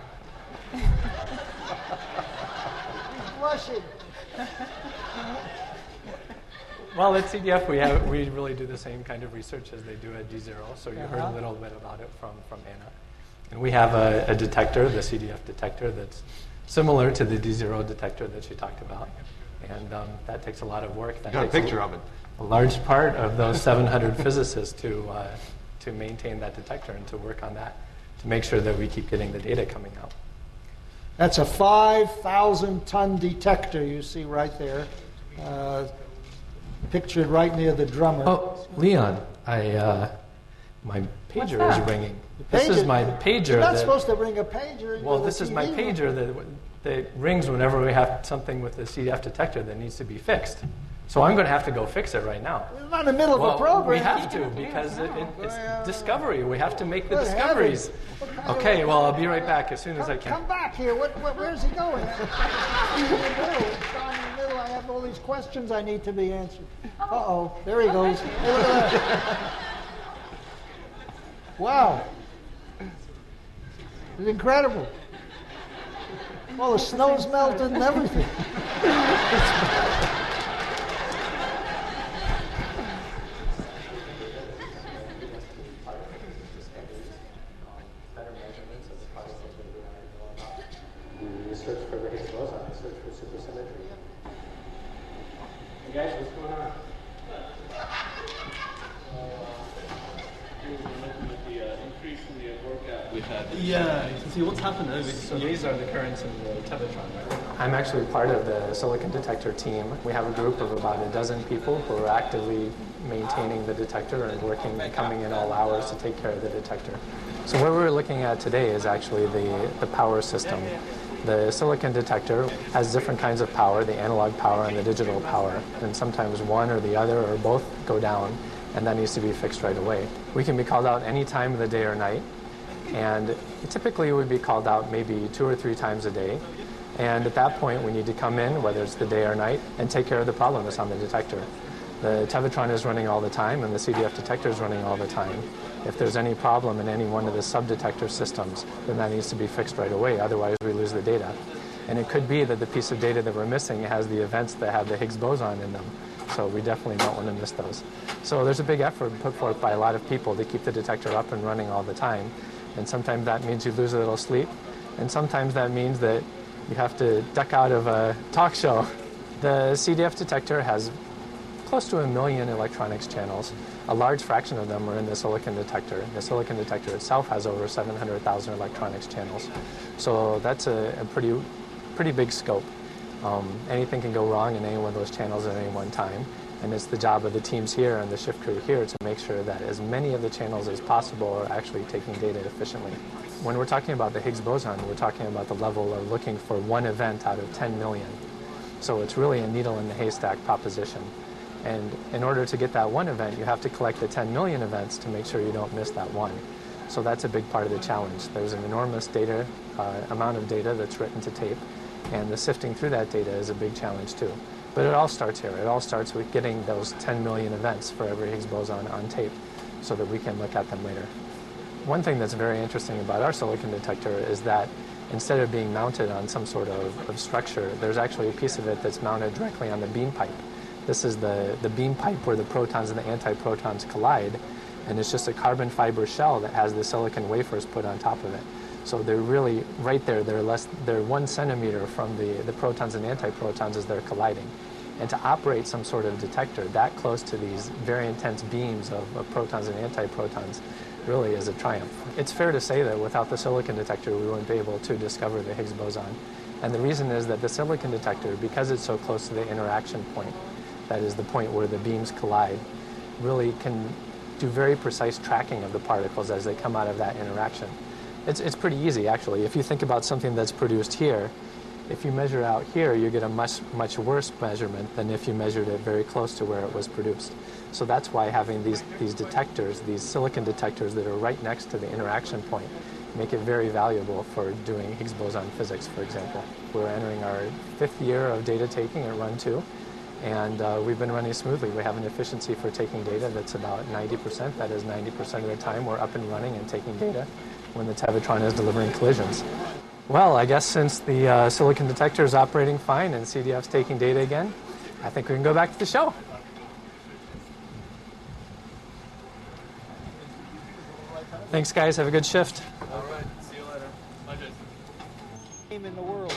Blushing. Well, at CDF, we really do the same kind of research as they do at D0, so you heard a little bit about it from Anna. And we have a detector, the Cdf detector, that's similar to the D0 detector that she talked about. And that takes a lot of work. That Got a takes picture of it. a large part of those 700 physicists to maintain that detector and to work on that, to make sure that we keep getting the data coming out. That's a 5,000-ton detector you see right there, pictured right near the drummer. Oh, Leon, my pager is ringing. This is my pager. You're not supposed to ring a pager. Well, this is my pager that rings whenever we have something with the CDF detector that needs to be fixed. So I'm going to have to go fix it right now. We're not in the middle of a program. We have to because it's discovery. We have to make the Good discoveries. Okay, well, I'll be right back as soon as I can. Come back here. Where's he going? He's in the middle. It's down in the middle. I have all these questions I need to be answered. Uh-oh. There he goes. Hey, look at that. Wow. It's incredible. Well, the snow's melted and everything. We search for the Higgs boson, we search for supersymmetry. Hey guys, what's going on? Yeah, you can see what's happened over here. So these are the currents in the Tevatron, right? I'm actually part of the silicon detector team. We have a group of about a dozen people who are actively maintaining the detector and working and coming in all hours to take care of the detector. So what we're looking at today is actually the power system. The silicon detector has different kinds of power, the analog power and the digital power, and sometimes one or the other or both go down, and that needs to be fixed right away. We can be called out any time of the day or night, and typically would be called out maybe 2 or 3 times a day. And at that point, we need to come in, whether it's the day or night, and take care of the problem that's on the detector. The Tevatron is running all the time, and the CDF detector is running all the time. If there's any problem in any one of the sub-detector systems, then that needs to be fixed right away, otherwise we lose the data. And it could be that the piece of data that we're missing has the events that have the Higgs boson in them. So we definitely don't want to miss those. So there's a big effort put forth by a lot of people to keep the detector up and running all the time. And sometimes that means you lose a little sleep, and sometimes that means that you have to duck out of a talk show. The CDF detector has close to 1 million electronics channels. A large fraction of them are in the silicon detector. The silicon detector itself has over 700,000 electronics channels. So that's a pretty big scope. Anything can go wrong in any one of those channels at any one time. And it's the job of the teams here and the shift crew here to make sure that as many of the channels as possible are actually taking data efficiently. When we're talking about the Higgs boson, we're talking about the level of looking for one event out of 10 million. So it's really a needle in the haystack proposition. And in order to get that one event, you have to collect the 10 million events to make sure you don't miss that one. So that's a big part of the challenge. There's an enormous amount of data that's written to tape, and the sifting through that data is a big challenge too. But it all starts here. It all starts with getting those 10 million events for every Higgs boson on tape so that we can look at them later. One thing that's very interesting about our silicon detector is that instead of being mounted on some sort of structure, there's actually a piece of it that's mounted directly on the beam pipe. This is the beam pipe where the protons and the antiprotons collide, and it's just a carbon fiber shell that has the silicon wafers put on top of it. So they're really right there. They're 1 centimeter from the protons and antiprotons as they're colliding. And to operate some sort of detector that close to these very intense beams of protons and antiprotons really is a triumph. It's fair to say that without the silicon detector, we wouldn't be able to discover the Higgs boson. And the reason is that the silicon detector, because it's so close to the interaction point, that is the point where the beams collide, really can do very precise tracking of the particles as they come out of that interaction. It's pretty easy, actually. If you think about something that's produced here, If you measure out here, you get a much worse measurement than if you measured it very close to where it was produced. So that's why having these detectors, these silicon detectors that are right next to the interaction point, make it very valuable for doing Higgs boson physics, for example. We're entering our 5th year of data taking at Run 2, and we've been running smoothly. We have an efficiency for taking data that's about 90%. That is 90% of the time we're up and running and taking data when the Tevatron is delivering collisions. Well, I guess since the silicon detector is operating fine and CDF's taking data again, I think we can go back to the show. Thanks, guys. Have a good shift. All right. See you later. Bye, Jason. Game in the world.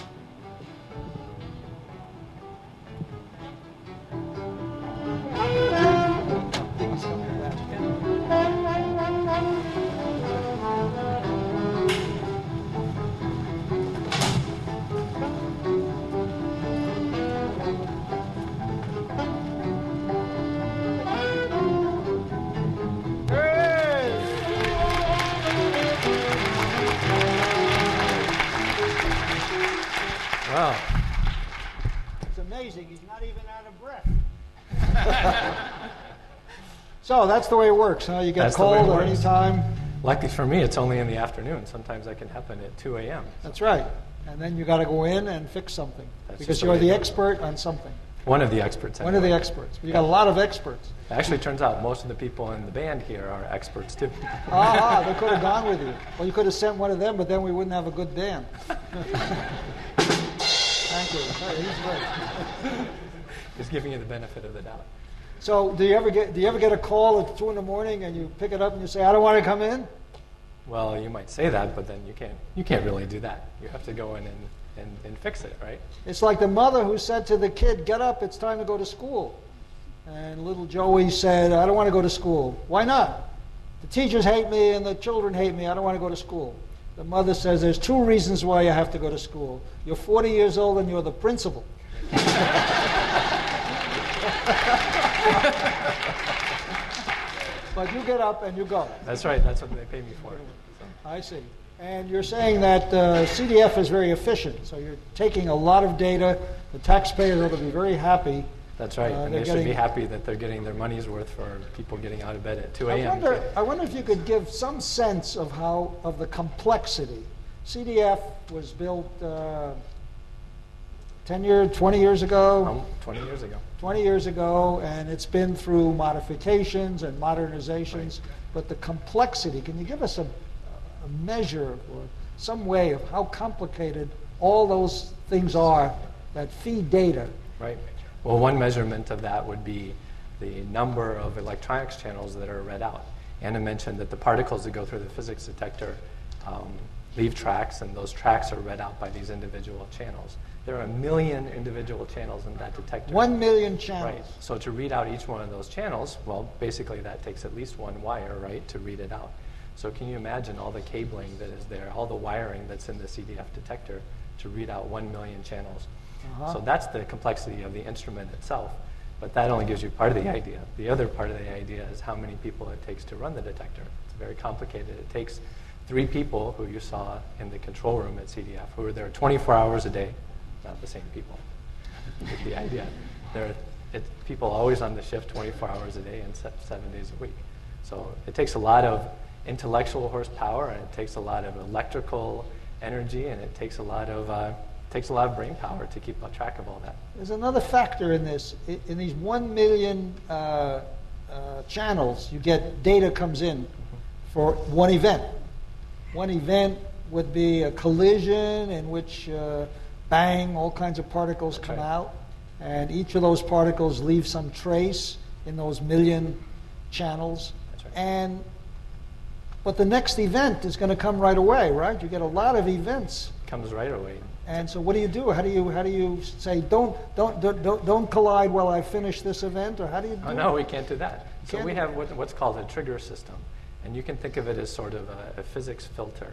Wow. It's amazing. He's not even out of breath. So that's the way it works, huh? You get cold at any time. Lucky for me, it's only in the afternoon. Sometimes that can happen at 2 a.m. That's right. And then you got to go in and fix something. That's because just you're the way the it goes. expert on something. One of the experts. One of the experts. You got a lot of experts. It actually turns out most of the people in the band here are experts too. They could have gone with you. Well, you could have sent one of them, but then we wouldn't have a good band. Thank you. He's great. Just giving you the benefit of the doubt. So, do you ever get a call at 2 in the morning and you pick it up and you say, "I don't want to come in"? Well, you might say that, but then you can't really do that. You have to go in and fix it, right? It's like the mother who said to the kid, "Get up, it's time to go to school." And little Joey said, "I don't want to go to school." "Why not?" "The teachers hate me and the children hate me. I don't want to go to school." The mother says, "There's 2 reasons why you have to go to school. You're 40 years old and you're the principal." But you get up and you go. That's right. That's what they pay me for. I see. And you're saying that CDF is very efficient. So you're taking a lot of data. The taxpayers ought to be very happy. That's right. And they should be happy that they're getting their money's worth for people getting out of bed at 2 a.m. I wonder if you could give some sense of of the complexity. CDF was built 20 years ago. 20 years ago. 20 years ago, and it's been through modifications and modernizations. Right. But the complexity, can you give us a measure or some way of how complicated all those things are that feed data? Right. Well, one measurement of that would be the number of electronics channels that are read out. Anna mentioned that the particles that go through the physics detector leave tracks, and those tracks are read out by these individual channels. There are 1 million individual channels in that detector. 1 million channels. Right. So to read out each one of those channels, well, basically that takes at least 1 wire, right, to read it out. So can you imagine all the cabling that is there, all the wiring that's in the CDF detector to read out 1 million channels? So that's the complexity of the instrument itself. But that only gives you part of the idea. The other part of the idea is how many people it takes to run the detector. It's very complicated. It takes 3 people who you saw in the control room at CDF who are there 24 hours a day. Not the same people. That's the idea. It's people always on the shift 24 hours a day and 7 days a week. So it takes a lot of intellectual horsepower, and it takes a lot of electrical energy, and it takes a lot of brain power to keep track of all that. There's another factor in this. In these 1 million channels, you get data comes in for one event. One event would be a collision in which bang, all kinds of particles come out, and each of those particles leave some trace in those 1 million channels. That's right. But the next event is going to come right away, right? You get a lot of events. Comes right away. And so what do you do? How do you say don't collide while I finish this event, or how do you do Oh, no, we can't do that. So we have what's called a trigger system, and you can think of it as sort of a physics filter,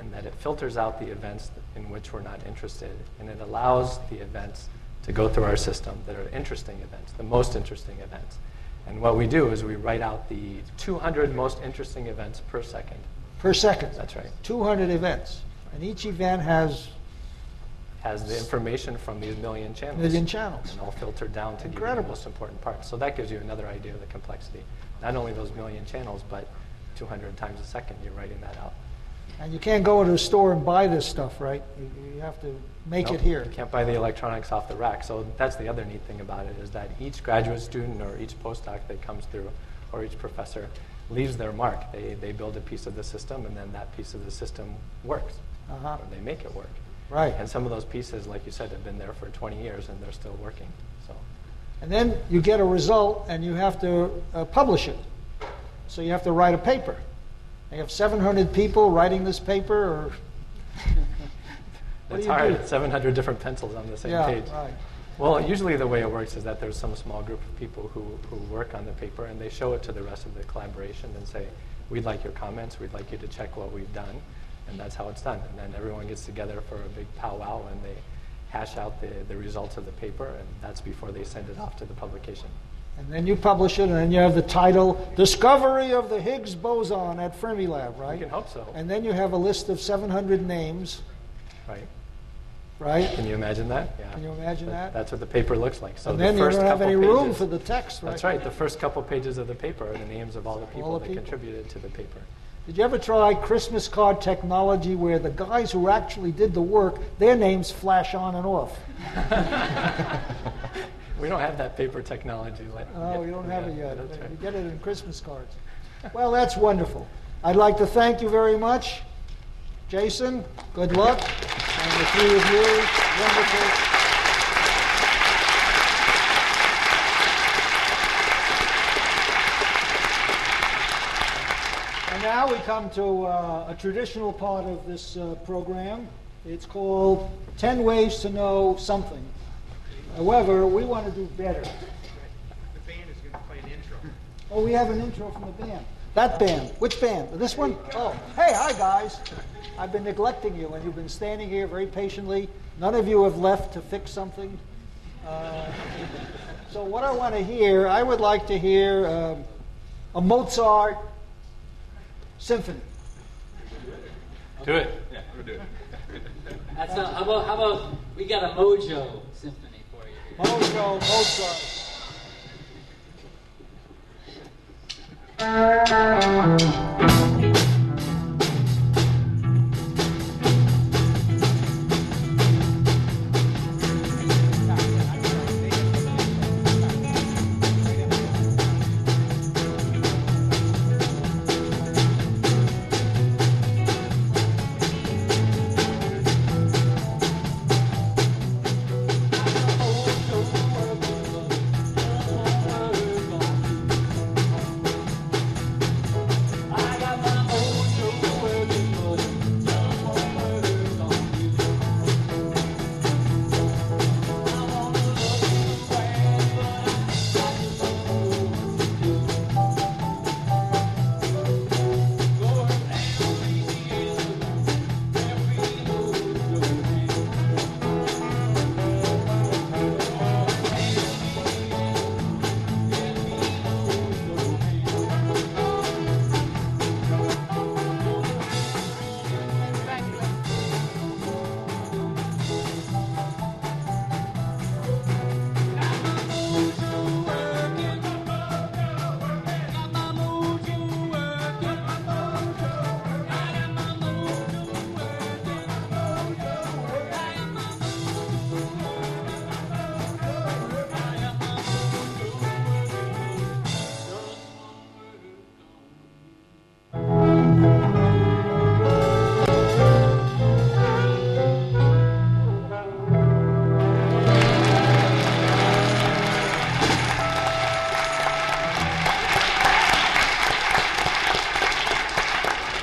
in that it filters out the events in which we're not interested, and it allows the events to go through our system that are interesting events, the most interesting events. And what we do is we write out the 200 most interesting events per second. Per second? That's right. 200 events. And each event has has the information from these million channels. Million channels. And all filtered down to give you the most important parts. So that gives you another idea of the complexity. Not only those million channels, but 200 times a second you're writing that out. And you can't go to a store and buy this stuff, right? You have to make it here. You can't buy the electronics off the rack. So that's the other neat thing about it, is that each graduate student or each postdoc that comes through, or each professor, leaves their mark. They build a piece of the system, and then that piece of the system works. Or they make it work. Right. And some of those pieces, like you said, have been there for 20 years, and they're still working. So. And then you get a result, and you have to publish it. So you have to write a paper. You have 700 people writing this paper, or It's hard. It's 700 different pencils on the same page. Right. Well, usually the way it works is that there's some small group of people who work on the paper, and they show it to the rest of the collaboration and say, we'd like your comments, we'd like you to check what we've done, and that's how it's done. And then everyone gets together for a big powwow, and they hash out the results of the paper, and that's before they send it off to the publication. And then you publish it, and then you have the title, Discovery of the Higgs Boson at Fermilab, right? You can hope so. And then you have a list of 700 names. Right. Right? Can you imagine that? Yeah. Can you imagine that? That's what the paper looks like. So and the then you first don't have couple any room pages, for the text, right? That's right. The first couple pages of the paper are the names of all the people that contributed to the paper. Did you ever try Christmas card technology where the guys who actually did the work, their names flash on and off? We don't have that paper technology yet. Oh, we don't have it yet. Right. You get it in Christmas cards. Well, that's wonderful. I'd like to thank you very much. Jason, good luck. And the three of you, wonderful. And now we come to a traditional part of this program. It's called 10 Ways to Know Something. However, we want to do better. The band is going to play an intro. Oh, we have an intro from the band. That band. Which band? This one? Oh, hey, hi, guys. I've been neglecting you, and you've been standing here very patiently. None of you have left to fix something. So what I want to hear, I would like to hear a Mozart Symphony. Do it. Yeah, we'll do it. How about we got a Mojo Symphony for you? Mojo, Mozart.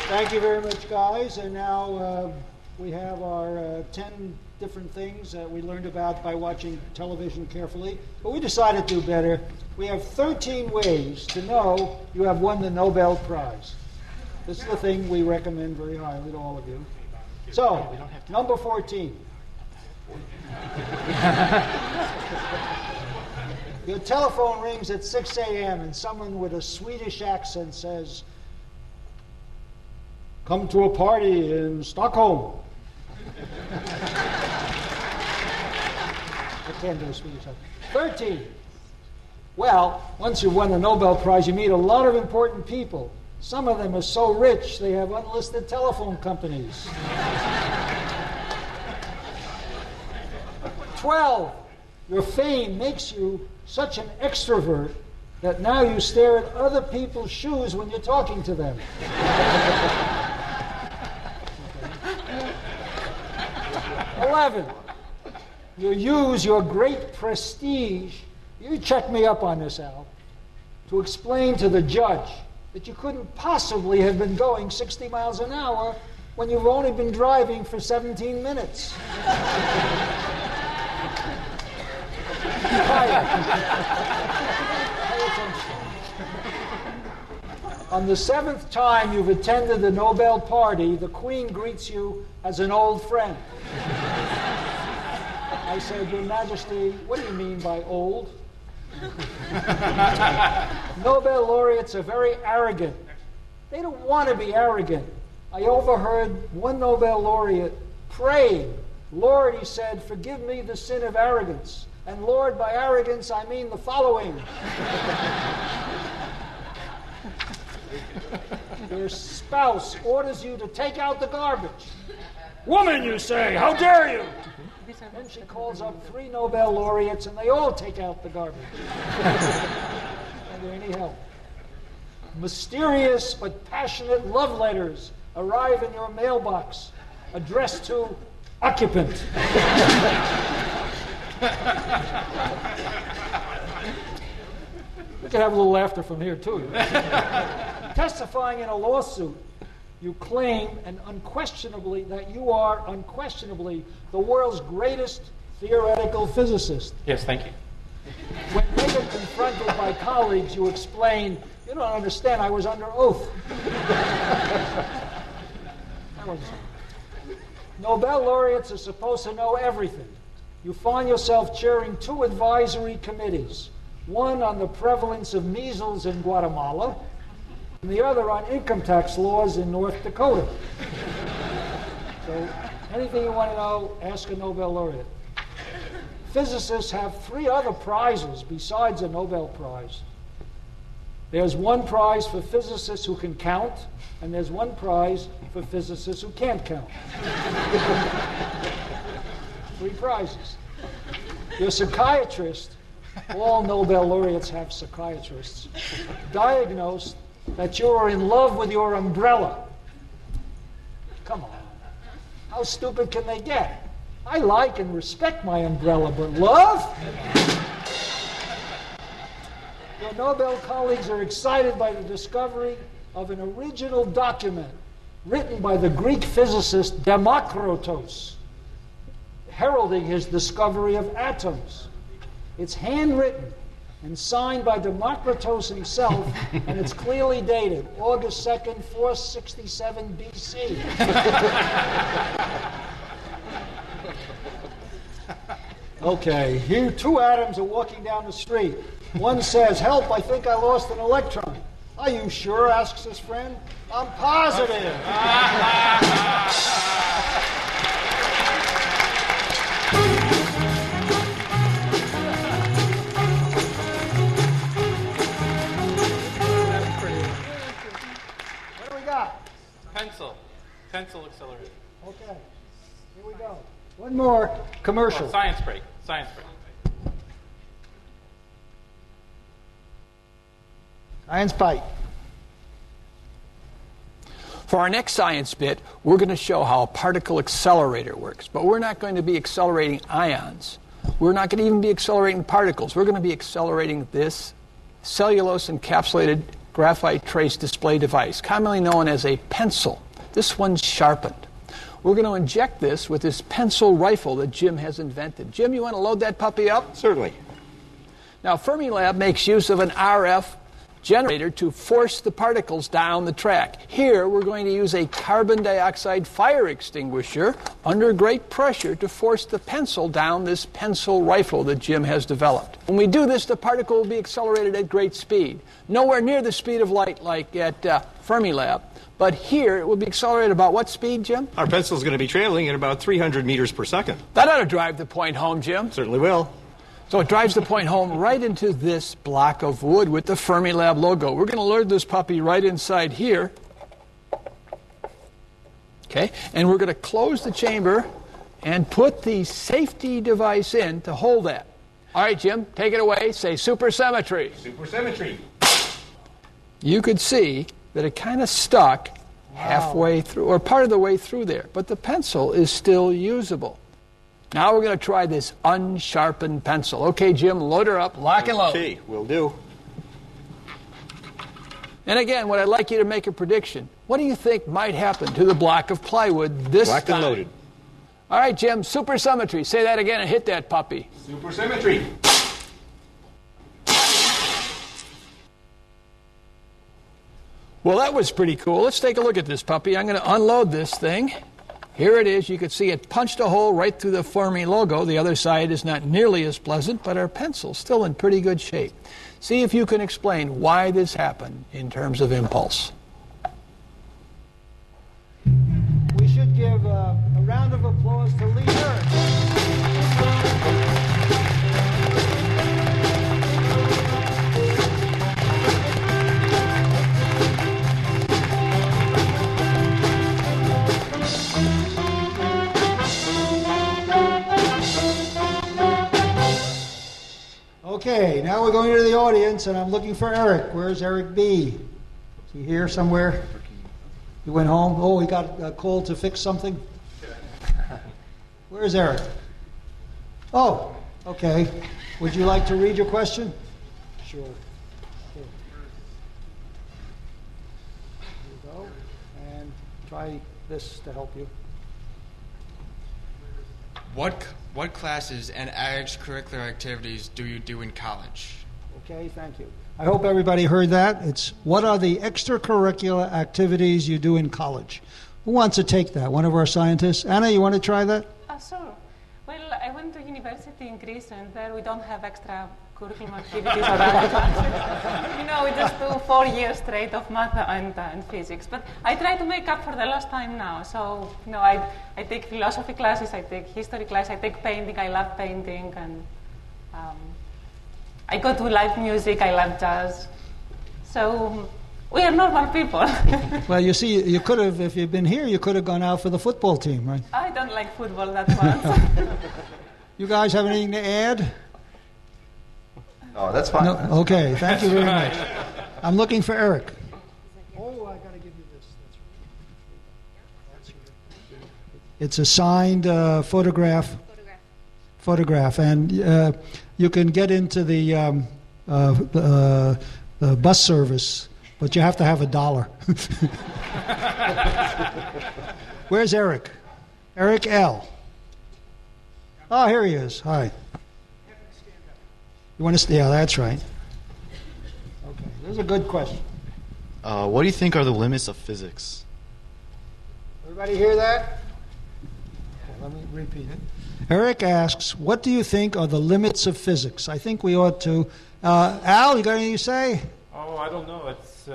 Thank you very much, guys. And now we have our 10 different things that we learned about by watching television carefully. But we decided to do better. We have 13 ways to know you have won the Nobel Prize. This is the thing we recommend very highly to all of you. So, number 14. Your telephone rings at 6 a.m. and someone with a Swedish accent says, "Come to a party in Stockholm." Can't do a speech. 13. Well, once you've won the Nobel Prize, you meet a lot of important people. Some of them are so rich, they have unlisted telephone companies. 12. Your fame makes you such an extrovert that now you stare at other people's shoes when you're talking to them. 11. You use your great prestige, you check me up on this, Al, to explain to the judge that you couldn't possibly have been going 60 miles an hour when you've only been driving for 17 minutes. On the 7th time you've attended the Nobel party, the Queen greets you as an old friend. I said, Your Majesty, what do you mean by old? Nobel laureates are very arrogant. They don't want to be arrogant. I overheard one Nobel laureate pray. Lord, he said, forgive me the sin of arrogance. And Lord, by arrogance, I mean the following. Your spouse orders you to take out the garbage. Woman, you say, how dare you? Then she calls up 3 Nobel laureates, and they all take out the garbage. Are there any help? Mysterious but passionate love letters arrive in your mailbox, addressed to occupant. We can have a little laughter from here, too. Testifying in a lawsuit, you claim that you are unquestionably the world's greatest theoretical physicist. Yes, thank you. When later confronted by colleagues, you explain, you don't understand, I was under oath. Nobel laureates are supposed to know everything. You find yourself chairing 2 advisory committees, one on the prevalence of measles in Guatemala, and the other on income tax laws in North Dakota. So anything you want to know, ask a Nobel laureate. Physicists have 3 other prizes besides a Nobel Prize. There's 1 prize for physicists who can count, and there's 1 prize for physicists who can't count. 3 prizes. Your psychiatrist, all Nobel laureates have psychiatrists, diagnosed that you are in love with your umbrella. Come on. How stupid can they get? I like and respect my umbrella, but love? Your Nobel colleagues are excited by the discovery of an original document written by the Greek physicist Demokritos, heralding his discovery of atoms. It's handwritten and signed by Demokritos himself, and it's clearly dated August 2nd, 467 BC. Okay, here 2 atoms are walking down the street. One says, help, I think I lost an electron. Are you sure? Asks his friend. I'm positive. What do we got? Pencil accelerator. Okay, here we go. One more commercial. Oh, science break. Science break. Science bite. For our next science bit, we're going to show how a particle accelerator works. But we're not going to be accelerating ions. We're not going to even be accelerating particles. We're going to be accelerating this cellulose encapsulated graphite trace display device, commonly known as a pencil. This one's sharpened. We're going to inject this with this pencil rifle that Jim has invented. Jim, you want to load that puppy up? Certainly. Now, Fermilab makes use of an RF generator to force the particles down the track. Here, we're going to use a carbon dioxide fire extinguisher under great pressure to force the pencil down this pencil rifle that Jim has developed. When we do this, the particle will be accelerated at great speed. Nowhere near the speed of light like at Fermilab. But here, it will be accelerated about what speed, Jim? Our pencil is going to be traveling at about 300 meters per second. That ought to drive the point home, Jim. Certainly will. So it drives the point home right into this block of wood with the Fermilab logo. We're going to load this puppy right inside here. Okay, and we're going to close the chamber and put the safety device in to hold that. All right, Jim, take it away. Say supersymmetry. Supersymmetry. You could see that it kind of stuck halfway through, or part of the way through there, but the pencil is still usable. Now we're going to try this unsharpened pencil. Okay, Jim, load her up, lock and load. Okay, will do. And again, what I'd like you to make a prediction. What do you think might happen to the block of plywood this time? Locked and loaded. All right, Jim, supersymmetry. Say that again and hit that puppy. Supersymmetry. Well, that was pretty cool. Let's take a look at this puppy. I'm going to unload this thing. Here it is. You can see it punched a hole right through the Fermi logo. The other side is not nearly as pleasant, but our pencil's still in pretty good shape. See if you can explain why this happened in terms of impulse. We should give a round of applause to Lee Eric. Okay, now we're going to the audience, and I'm looking for Eric. Where's Eric B? Is he here somewhere? He went home? Oh, he got a call to fix something? Where's Eric? Oh, okay. Would you like to read your question? Sure. Here you go. And try this to help you. What classes and extracurricular activities do you do in college? Okay, thank you. I hope everybody heard that. It's what are the extracurricular activities you do in college? Who wants to take that? One of our scientists? Anna, you want to try that? Sure. Well, I went to university in Greece, and there we don't have extra curriculum activities or other classes. We just do 4 years straight of math and physics. But I try to make up for the lost time now. So, I take philosophy classes, I take history classes, I take painting. I love painting, and I go to live music. I love jazz. So we are normal people. Well, you see, you could have, if you'd been here, you could have gone out for the football team, right? I don't like football that much. You guys have anything to add? No, that's fine. No? Okay, thank you very much. I'm looking for Eric. Oh, I got to give you this. That's right. It's a signed photograph, and you can get into the bus service, but you have to have $1. Where's Eric? Eric L. Oh, here he is. Hi. You want to? Yeah, that's right. Okay, this is a good question. What do you think are the limits of physics? Everybody hear that? Okay, let me repeat it. Eric asks, what do you think are the limits of physics? I think we ought to. Al, you got anything to say? Oh, I don't know. It's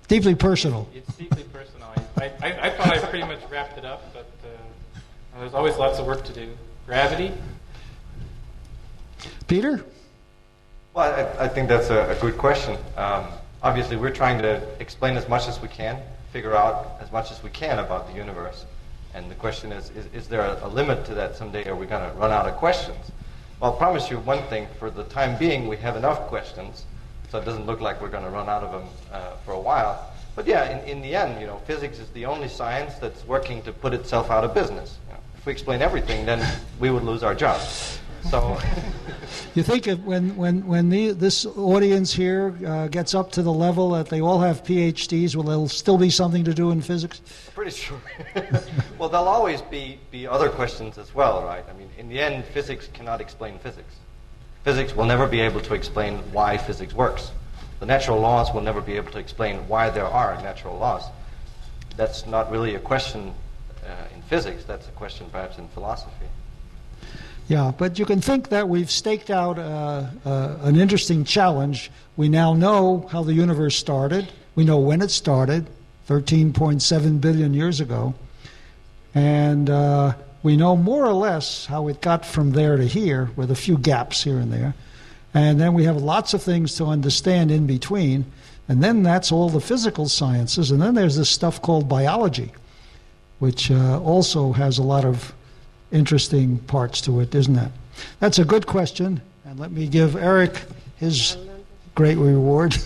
deeply personal. It's deeply personal. I thought I pretty much wrapped it up, but there's always lots of work to do. Gravity? Peter? Well, I think that's a good question. Obviously, we're trying to explain as much as we can, figure out as much as we can about the universe. And the question is there a limit to that someday? Are we going to run out of questions? Well, I'll promise you one thing. For the time being, we have enough questions, so it doesn't look like we're going to run out of them for a while. But yeah, in the end, physics is the only science that's working to put itself out of business. If we explain everything, then we would lose our jobs. So, you think when this audience here gets up to the level that they all have PhDs, will there still be something to do in physics? Pretty sure. Well, there'll always be other questions as well, right? I mean, in the end, physics cannot explain physics. Physics will never be able to explain why physics works. The natural laws will never be able to explain why there are natural laws. That's not really a question in physics. That's a question perhaps in philosophy. Yeah, but you can think that we've staked out an interesting challenge. We now know how the universe started. We know when it started, 13.7 billion years ago. And We know more or less how it got from there to here, with a few gaps here and there. And then we have lots of things to understand in between. And then that's all the physical sciences. And then there's this stuff called biology, which also has a lot of interesting parts to it, isn't it? That's a good question. And let me give Eric his great reward.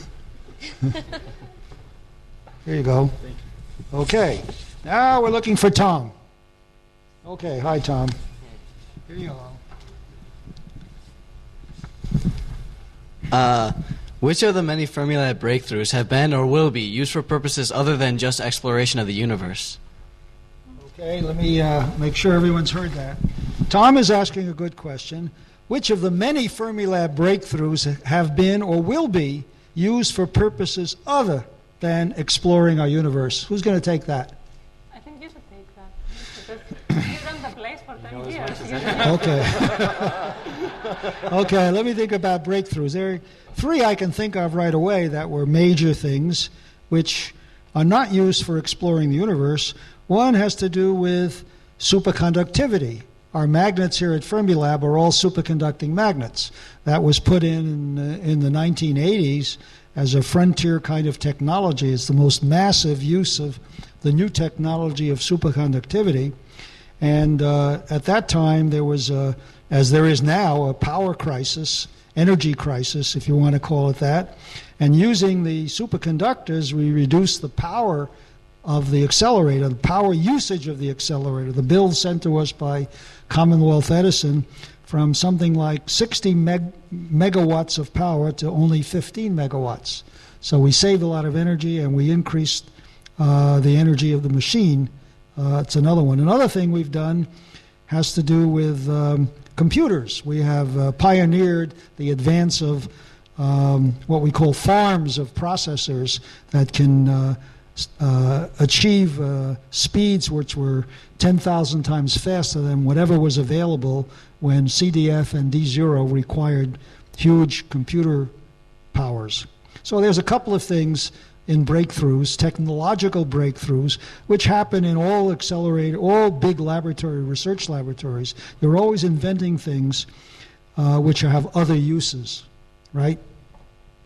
Here you go. Okay. Now we're looking for Tom. Okay. Hi, Tom. Here you go. Which of the many Fermilab breakthroughs have been or will be used for purposes other than just exploration of the universe? Okay, let me make sure everyone's heard that. Tom is asking a good question. Which of the many Fermilab breakthroughs have been or will be used for purposes other than exploring our universe? Who's going to take that? I think you should take that. Because you've run the place for 10 years. Okay. Okay, let me think about breakthroughs. There are 3 I can think of right away that were major things which are not used for exploring the universe. One has to do with superconductivity. Our magnets here at Fermilab are all superconducting magnets. That was put in the 1980s as a frontier kind of technology. It's the most massive use of the new technology of superconductivity. And at that time, there was, as there is now, a power crisis, energy crisis, if you want to call it that. And using the superconductors, we reduced the power of the accelerator, the power usage of the accelerator, the bill sent to us by Commonwealth Edison, from something like 60 megawatts of power to only 15 megawatts. So we saved a lot of energy and we increased the energy of the machine. It's another one. Another thing we've done has to do with computers. We have pioneered the advance of what we call farms of processors that can achieve speeds which were 10,000 times faster than whatever was available when CDF and D0 required huge computer powers. So there's a couple of things in breakthroughs, technological breakthroughs, which happen in all big research laboratories. You're always inventing things which have other uses, right?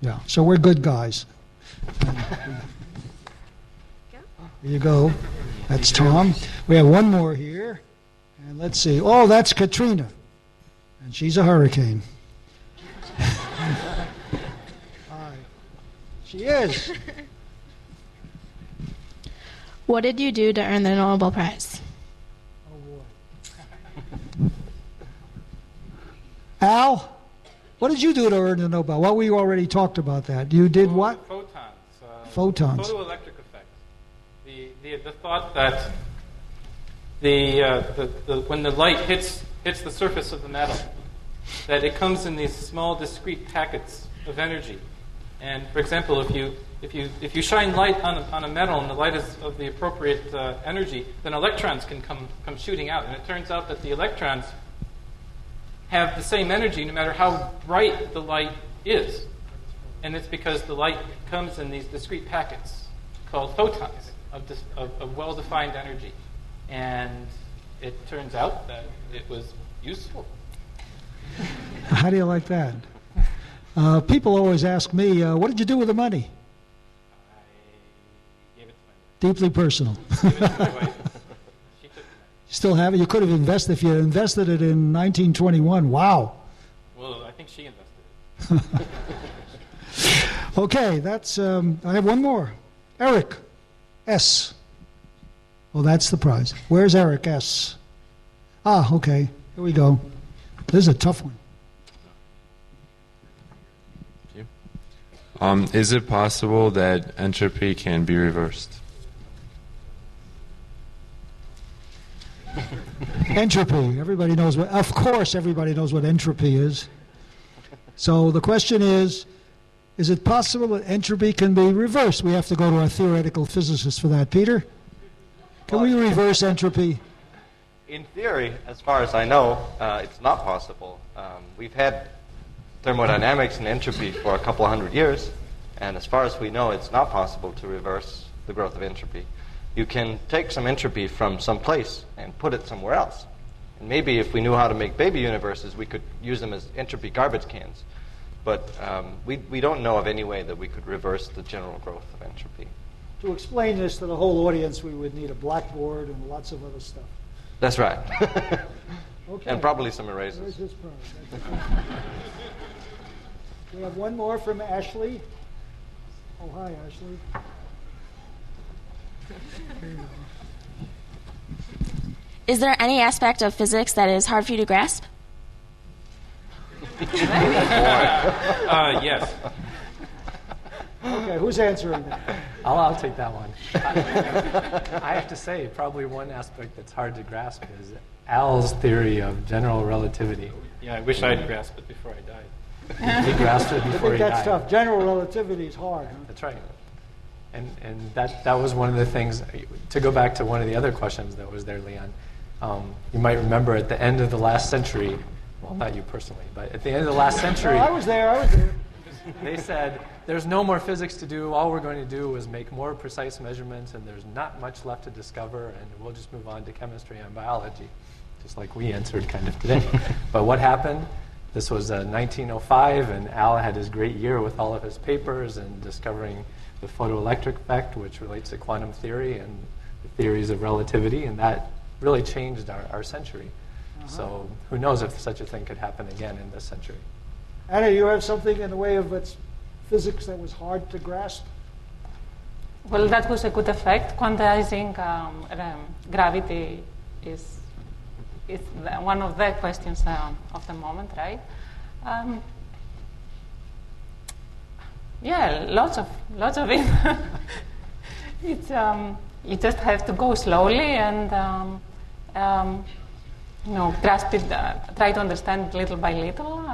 Yeah, so we're good guys. Here you go. That's Tom. We have one more here. And let's see. Oh, that's Katrina. And she's a hurricane. Hi. She is. What did you do to earn the Nobel Prize? Oh, boy. Al, what did you do to earn the Nobel? Well, we already talked about that. You did what? Photons. Photons. Photoelectric effect. The thought that when the light hits the surface of the metal, that it comes in these small discrete packets of energy. And for example, if you shine light on a metal and the light is of the appropriate energy, then electrons can come shooting out. And it turns out that the electrons have the same energy no matter how bright the light is. And it's because the light comes in these discrete packets called photons of well-defined energy. And it turns out that it was useful. How do you like that? People always ask me, what did you do with the money? I gave it to my wife. Deeply personal. Gave it to my wife. She took it. You still have it? You could have invested if you had invested it in 1921. Wow. Well, I think she invested it. Okay, that's. I have one more. Eric S. Well, that's the prize. Where's Eric S? Ah, okay. Here we go. This is a tough one. Is it possible that entropy can be reversed? Entropy. Everybody knows what. Of course, everybody knows what entropy is. So the question is it possible that entropy can be reversed? We have to go to our theoretical physicist for that. Peter, can we reverse entropy? In theory, as far as I know, it's not possible. We've had thermodynamics and entropy for a couple of hundred years, and as far as we know, it's not possible to reverse the growth of entropy. You can take some entropy from some place and put it somewhere else. And maybe if we knew how to make baby universes, we could use them as entropy garbage cans. But we don't know of any way that we could reverse the general growth of entropy. To explain this to the whole audience, we would need a blackboard and lots of other stuff. That's right. Okay. And probably some erasers. Where's this from? We have one more from Ashley. Oh, hi, Ashley. Is there any aspect of physics that is hard for you to grasp? Yes. Okay, who's answering that? I'll take that one. I have to say, probably one aspect that's hard to grasp is Al's theory of general relativity. Yeah, I wish I'd grasped it before I died. He grasped it before he died. I think that's tough. General relativity is hard, huh? That's right. And that was one of the things, to go back to one of the other questions that was there, Leon, you might remember at the end of the last century, well, not you personally, but at the end of the last century. No, I was there. They said, there's no more physics to do. All we're going to do is make more precise measurements, and there's not much left to discover, and we'll just move on to chemistry and biology, just like we answered kind of today. But what happened? This was 1905, and Al had his great year with all of his papers and discovering the photoelectric effect, which relates to quantum theory and the theories of relativity, and that really changed our century. So who knows if such a thing could happen again in this century. Anna, you have something in the way of its physics that was hard to grasp? Well, that was a good effect. Quantizing gravity is one of the questions of the moment, right? Yeah, lots of it. It's you just have to go slowly and grasp it, try to understand it little by little.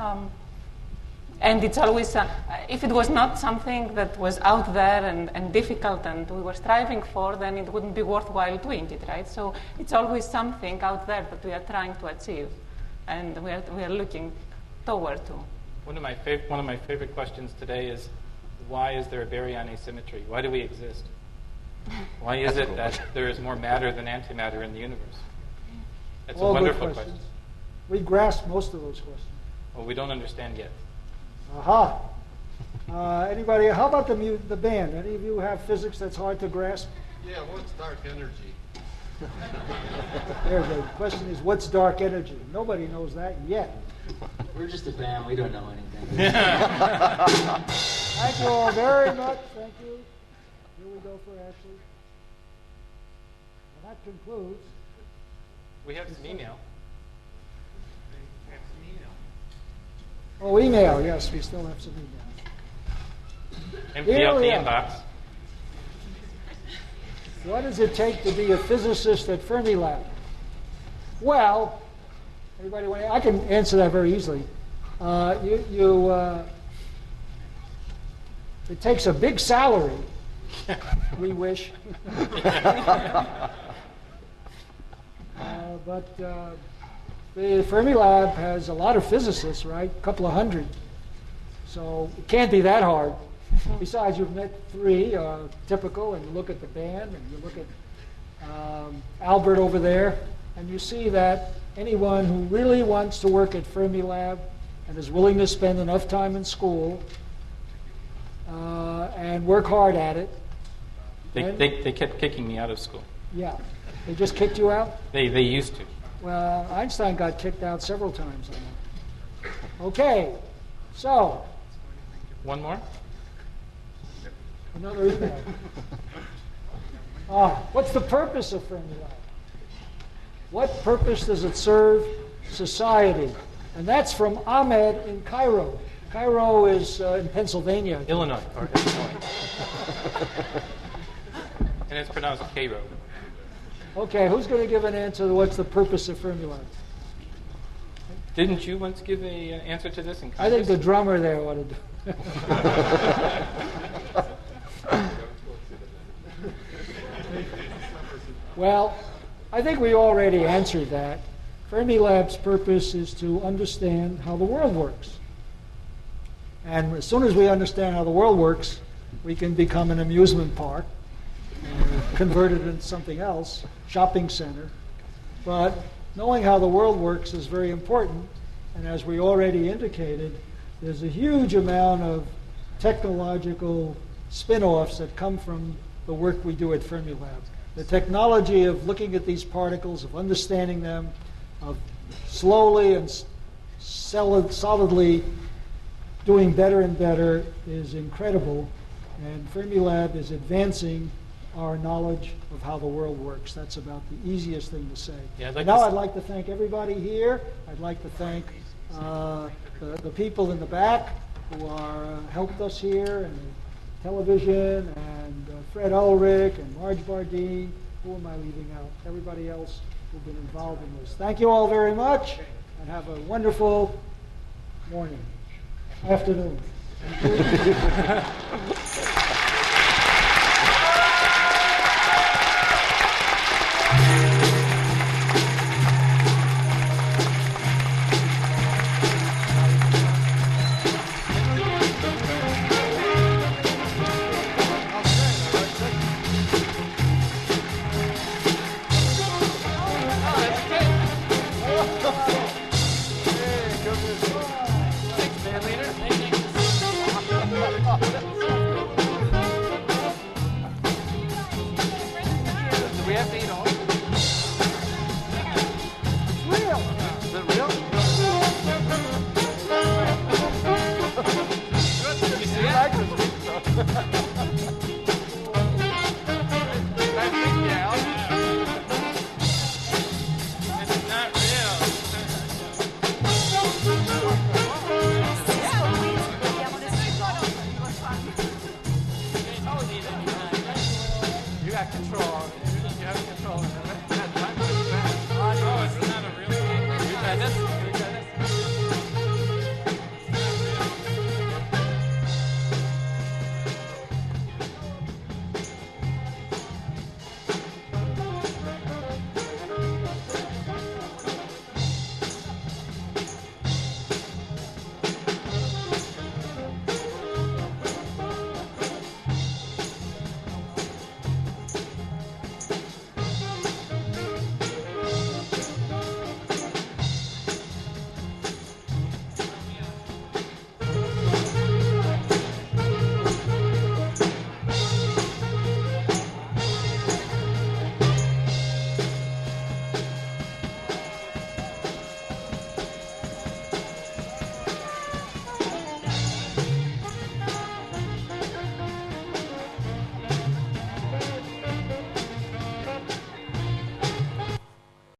And it's always, if it was not something that was out there and difficult and we were striving for, then it wouldn't be worthwhile doing it, right? So it's always something out there that we are trying to achieve, and we are looking toward to. One of my favorite questions today is, why is there a baryon asymmetry? Why do we exist? Why is it that there is more matter than antimatter in the universe? That's All a wonderful good question. We grasp most of those questions. Well, we don't understand yet. Aha. Anybody? How about the band? Any of you have physics that's hard to grasp? Yeah, what's dark energy? There, the question is, what's dark energy? Nobody knows that yet. We're just a band. We don't know anything. Thank you all very much. Thank you. Here we go for Ashley. Well, that concludes. We have some email. Oh, email. Yes, we still have some email. Empty out the inbox. What does it take to be a physicist at Fermilab? Well, anybody want to? I can answer that very easily. It takes a big salary. We wish. But the Fermilab has a lot of physicists, right? A couple of hundred. So it can't be that hard. Besides, you've met three, typical, and you look at the band, and you look at Albert over there, and you see that anyone who really wants to work at Fermilab and is willing to spend enough time in school and work hard at it. They kept kicking me out of school. Yeah. They just kicked you out? They used to. Well, Einstein got kicked out several times. Okay. So. One more? Another email. What's the purpose of Fermilab? What purpose does it serve society? And that's from Ahmed in Cairo. Cairo is in Pennsylvania. Illinois. And it's pronounced Cairo. Okay, who's going to give an answer to what's the purpose of Fermilab? Didn't you once give an answer to this in Congress? I think the drummer there wanted to. Well, I think we already answered that. Fermilab's purpose is to understand how the world works. And as soon as we understand how the world works, we can become an amusement park, convert it into something else, shopping center. But knowing how the world works is very important. And as we already indicated, there's a huge amount of technological spin-offs that come from the work we do at Fermilab. The technology of looking at these particles, of understanding them, of slowly and solidly doing better and better is incredible. And Fermilab is advancing our knowledge of how the world works. That's about the easiest thing to say. Yeah, I'd like to thank everybody here. I'd like to thank the people in the back who are helped us here, and television, and Fred Ulrich, and Marge Bardeen. Who am I leaving out? Everybody else who've been involved in this. Thank you all very much, and have a wonderful morning, afternoon.